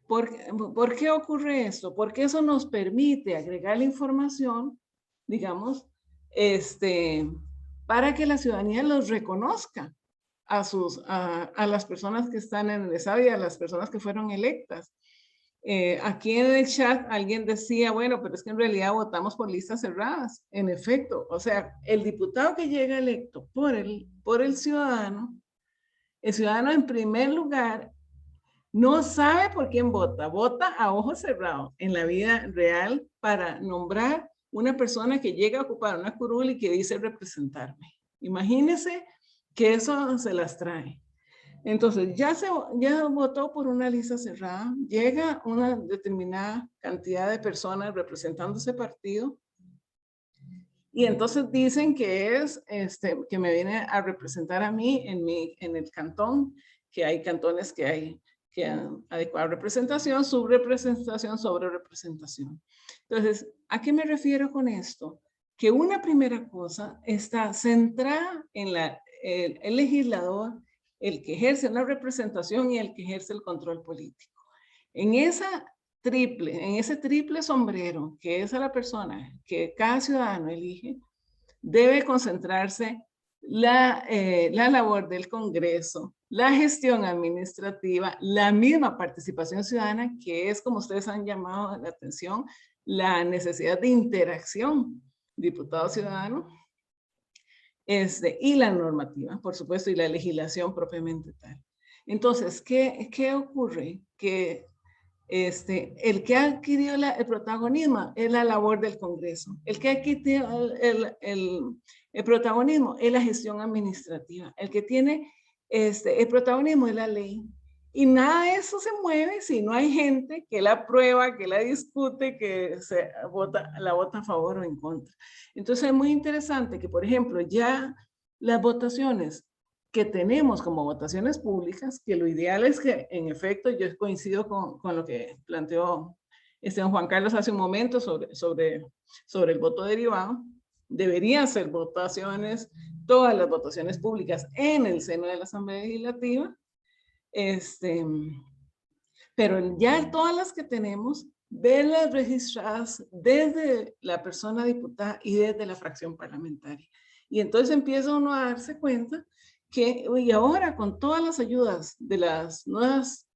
¿Por qué ocurre esto? Porque eso nos permite agregar la información, digamos, para que la ciudadanía los reconozca a las personas que están en el estado y a las personas que fueron electas. Aquí en el chat alguien decía, bueno, pero es que en realidad votamos por listas cerradas. En efecto, o sea, el diputado que llega electo por el ciudadano en primer lugar no sabe por quién vota, vota a ojo cerrado en la vida real para nombrar una persona que llega a ocupar una curul y que dice representarme. Imagínense que eso se las trae. Entonces, ya votó por una lista cerrada, llega una determinada cantidad de personas representando ese partido, y entonces dicen que es, que me viene a representar a mí en el cantón, que hay cantones que hay adecuada representación, subrepresentación, sobrerepresentación. Entonces, ¿a qué me refiero con esto? Que una primera cosa está centrada en el legislador, el que ejerce una representación y el que ejerce el control político. En ese triple sombrero, que es a la persona que cada ciudadano elige, debe concentrarse la labor del Congreso, la gestión administrativa, la misma participación ciudadana, que es, como ustedes han llamado la atención, la necesidad de interacción diputado-ciudadano, y la normativa, por supuesto, y la legislación propiamente tal. Entonces, ¿qué ocurre? Que el que ha adquirido el protagonismo es la labor del Congreso. El que ha adquirido el protagonismo es la gestión administrativa. El que tiene el protagonismo es la ley. Y nada de eso se mueve si no hay gente que la aprueba, que la discute, que la vota a favor o en contra. Entonces es muy interesante que, por ejemplo, ya las votaciones que tenemos como votaciones públicas, que lo ideal es que, en efecto, yo coincido con lo que planteó Juan Carlos hace un momento sobre el voto derivado, deberían ser votaciones, todas las votaciones públicas en el seno de la Asamblea Legislativa, pero ya todas las que tenemos, verlas registradas desde la persona diputada y desde la fracción parlamentaria. Y entonces empieza uno a darse cuenta que, y ahora con todas las ayudas de las nuevas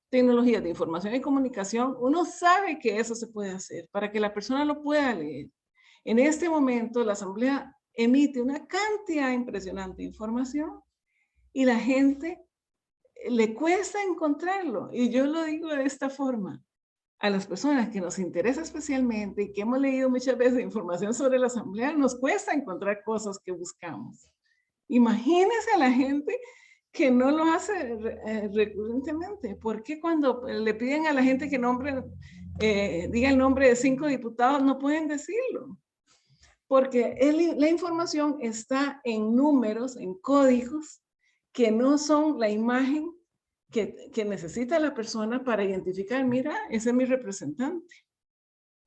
tecnologías de información y comunicación, uno sabe que eso se puede hacer para que la persona lo pueda leer. En este momento la Asamblea emite una cantidad impresionante de información y la gente le cuesta encontrarlo. Y yo lo digo de esta forma: a las personas que nos interesa especialmente y que hemos leído muchas veces información sobre la Asamblea, nos cuesta encontrar cosas que buscamos. Imagínense a la gente que no lo hace recurrentemente. ¿Por qué cuando le piden a la gente que diga el nombre de 5 diputados, no pueden decirlo? Porque la información está en números, en códigos, que no son la imagen que necesita la persona para identificar, mira, ese es mi representante.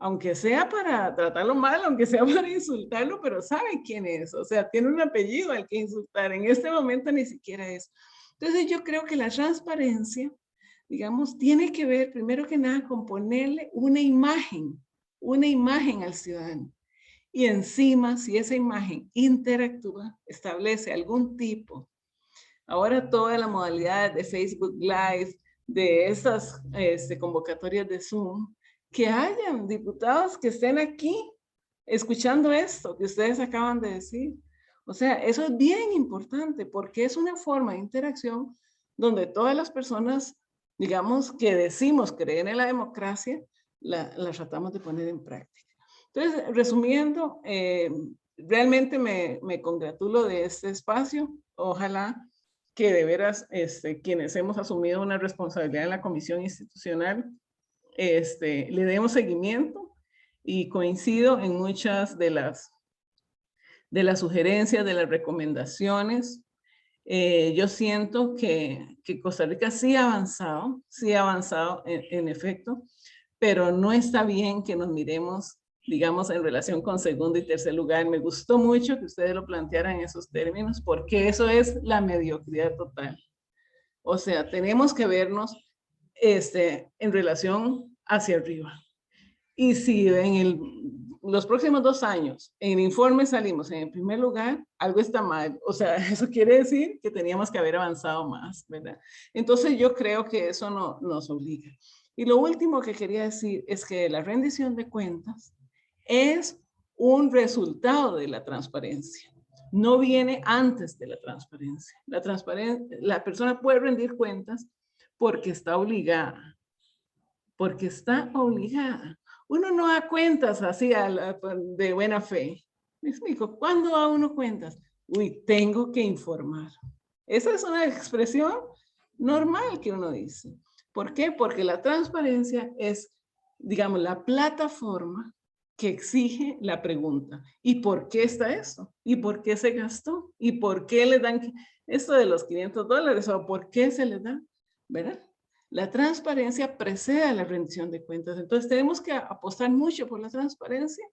Aunque sea para tratarlo mal, aunque sea para insultarlo, pero sabe quién es. O sea, tiene un apellido al que insultar. En este momento ni siquiera eso. Entonces yo creo que la transparencia, digamos, tiene que ver primero que nada con ponerle una imagen al ciudadano. Y encima, si esa imagen interactúa, establece algún tipo. Ahora todas las modalidades de Facebook Live, de esas convocatorias de Zoom, que hayan diputados que estén aquí escuchando esto que ustedes acaban de decir. O sea, eso es bien importante porque es una forma de interacción donde todas las personas, digamos, que decimos creer en la democracia, la tratamos de poner en práctica. Entonces, resumiendo, realmente me congratulo de este espacio. Ojalá que de veras quienes hemos asumido una responsabilidad en la comisión institucional le demos seguimiento, y coincido en muchas de las sugerencias, de las recomendaciones. Yo siento que Costa Rica sí ha avanzado en efecto, pero no está bien que nos miremos, digamos, en relación con segundo y tercer lugar. Me gustó mucho que ustedes lo plantearan en esos términos, porque eso es la mediocridad total. O sea, tenemos que vernos en relación hacia arriba. Y si en los próximos 2 años en informe salimos en el primer lugar, algo está mal. O sea, eso quiere decir que teníamos que haber avanzado más, ¿verdad? Entonces yo creo que eso nos obliga. Y lo último que quería decir es que la rendición de cuentas es un resultado de la transparencia. No viene antes de la transparencia. La persona puede rendir cuentas porque está obligada. Porque está obligada. Uno no da cuentas así de buena fe. Me explico, ¿cuándo da uno cuentas? Uy, tengo que informar. Esa es una expresión normal que uno dice. ¿Por qué? Porque la transparencia es, digamos, la plataforma que exige la pregunta. ¿Y por qué está eso? ¿Y por qué se gastó? ¿Y por qué le dan esto de los $500? ¿O por qué se le da? ¿Verdad? La transparencia precede a la rendición de cuentas. Entonces tenemos que apostar mucho por la transparencia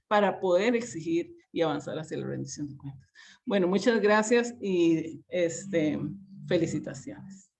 para poder exigir y avanzar hacia la rendición de cuentas. Bueno, muchas gracias y felicitaciones.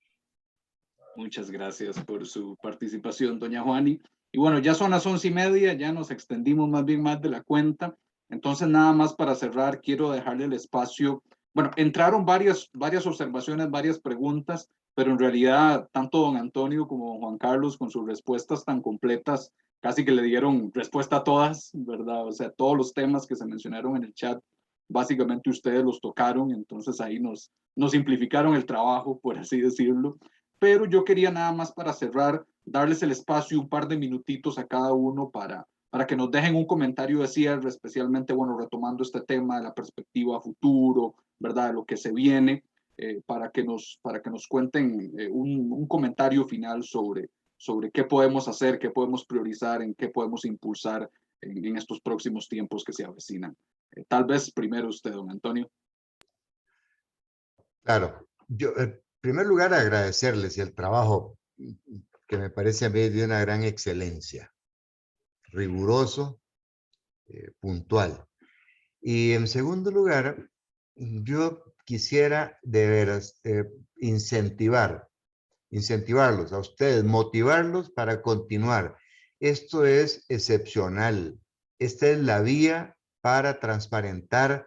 Muchas gracias por su participación, doña Juani. Y bueno, ya son las 11:30, ya nos extendimos más de la cuenta. Entonces, nada más para cerrar, quiero dejarle el espacio. Bueno, entraron varias observaciones, varias preguntas, pero en realidad tanto don Antonio como don Juan Carlos, con sus respuestas tan completas, casi que le dieron respuesta a todas, ¿verdad? O sea, todos los temas que se mencionaron en el chat, básicamente ustedes los tocaron, entonces ahí nos simplificaron el trabajo, por así decirlo. Pero yo quería nada más para cerrar darles el espacio, un par de minutitos a cada uno para que nos dejen un comentario de cierre, especialmente, bueno, retomando este tema de la perspectiva futuro, ¿verdad? De lo que se viene, para que nos cuenten un comentario final sobre qué podemos hacer, qué podemos priorizar, en qué podemos impulsar en estos próximos tiempos que se avecinan. Tal vez primero usted, don Antonio. Claro, yo en primer lugar agradecerles el trabajo que me parece a mí de una gran excelencia, riguroso, puntual. Y en segundo lugar, yo quisiera de veras incentivarlos a ustedes, motivarlos para continuar. Esto es excepcional. Esta es la vía para transparentar,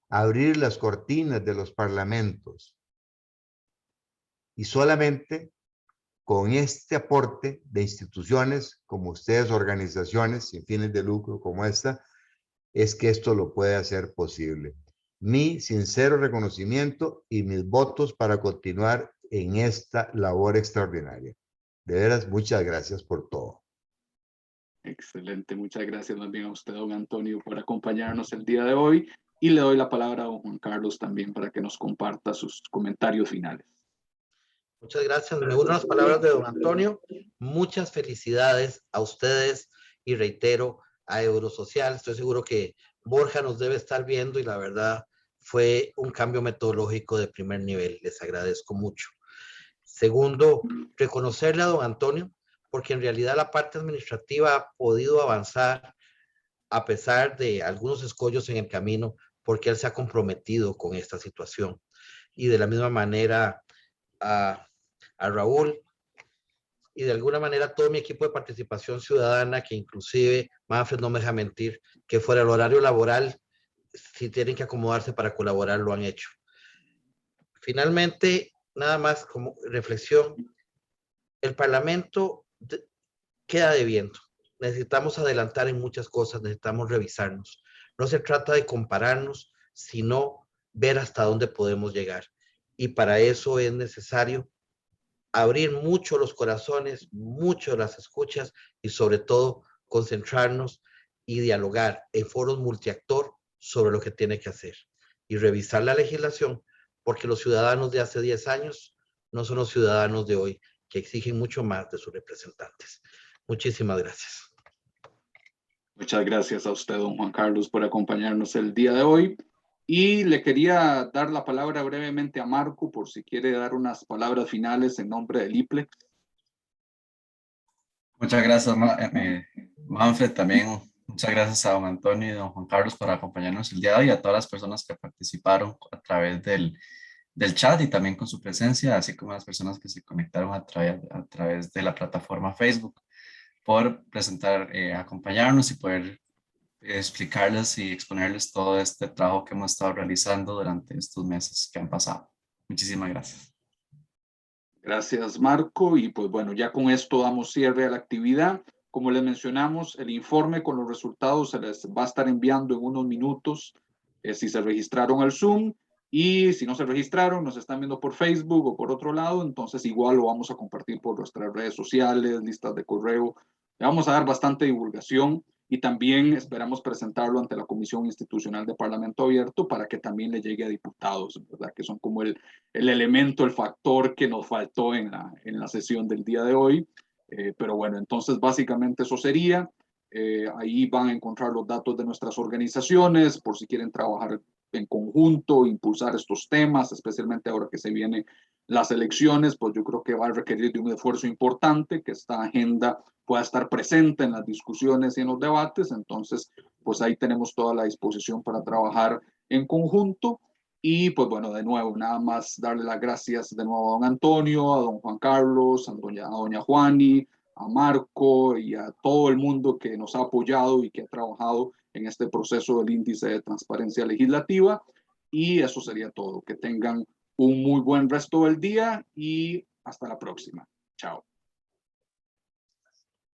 abrir las cortinas de los parlamentos. Y solamente con este aporte de instituciones como ustedes, organizaciones sin fines de lucro como esta, es que esto lo puede hacer posible. Mi sincero reconocimiento y mis votos para continuar en esta labor extraordinaria. De veras, muchas gracias por todo. Excelente, muchas gracias más bien a usted, don Antonio, por acompañarnos el día de hoy, y le doy la palabra a don Juan Carlos también para que nos comparta sus comentarios finales. Muchas gracias. Me uno a las palabras de don Antonio. Muchas felicidades a ustedes y reitero a Eurosocial. Estoy seguro que Borja nos debe estar viendo y la verdad fue un cambio metodológico de primer nivel. Les agradezco mucho. Segundo, reconocerle a don Antonio porque en realidad la parte administrativa ha podido avanzar a pesar de algunos escollos en el camino porque él se ha comprometido con esta situación. Y de la misma manera a Raúl y de alguna manera todo mi equipo de participación ciudadana, que inclusive Manfred no me deja mentir, que fuera el horario laboral, si tienen que acomodarse para colaborar, lo han hecho. Finalmente, nada más como reflexión, el Parlamento queda debiendo. Necesitamos adelantar en muchas cosas, necesitamos revisarnos. No se trata de compararnos, sino ver hasta dónde podemos llegar. Y para eso es necesario abrir mucho los corazones, mucho las escuchas y sobre todo concentrarnos y dialogar en foros multiactor sobre lo que tiene que hacer y revisar la legislación, porque los ciudadanos de hace 10 años no son los ciudadanos de hoy, que exigen mucho más de sus representantes. Muchísimas gracias. Muchas gracias a usted, don Juan Carlos, por acompañarnos el día de hoy. Y le quería dar la palabra brevemente a Marco, por si quiere dar unas palabras finales en nombre del IPLEX. Muchas gracias, Manfred. También muchas gracias a don Antonio y don Juan Carlos por acompañarnos el día de hoy, a todas las personas que participaron a través del chat y también con su presencia, así como a las personas que se conectaron a través de la plataforma Facebook, por presentar, acompañarnos y poder explicarles y exponerles todo este trabajo que hemos estado realizando durante estos meses que han pasado. Muchísimas gracias. Gracias, Marco. Y pues bueno, ya con esto damos cierre a la actividad. Como les mencionamos, el informe con los resultados se les va a estar enviando en unos minutos si se registraron al Zoom, y si no se registraron, nos están viendo por Facebook o por otro lado, entonces igual lo vamos a compartir por nuestras redes sociales, listas de correo. Le vamos a dar bastante divulgación y también esperamos presentarlo ante la Comisión Institucional de Parlamento Abierto para que también le llegue a diputados, ¿verdad? Que son como el elemento, el factor que nos faltó en la sesión del día de hoy. Pero bueno, entonces básicamente eso sería. Ahí van a encontrar los datos de nuestras organizaciones por si quieren trabajar en conjunto, impulsar estos temas, especialmente ahora que se vienen las elecciones, pues yo creo que va a requerir de un esfuerzo importante, que esta agenda pueda estar presente en las discusiones y en los debates. Entonces, pues ahí tenemos toda la disposición para trabajar en conjunto. Y pues bueno, de nuevo, nada más darle las gracias de nuevo a don Antonio, a don Juan Carlos, a doña Juani, a Marco y a todo el mundo que nos ha apoyado y que ha trabajado en este proceso del índice de transparencia legislativa. Y eso sería todo. Que tengan un muy buen resto del día y hasta la próxima. Chao.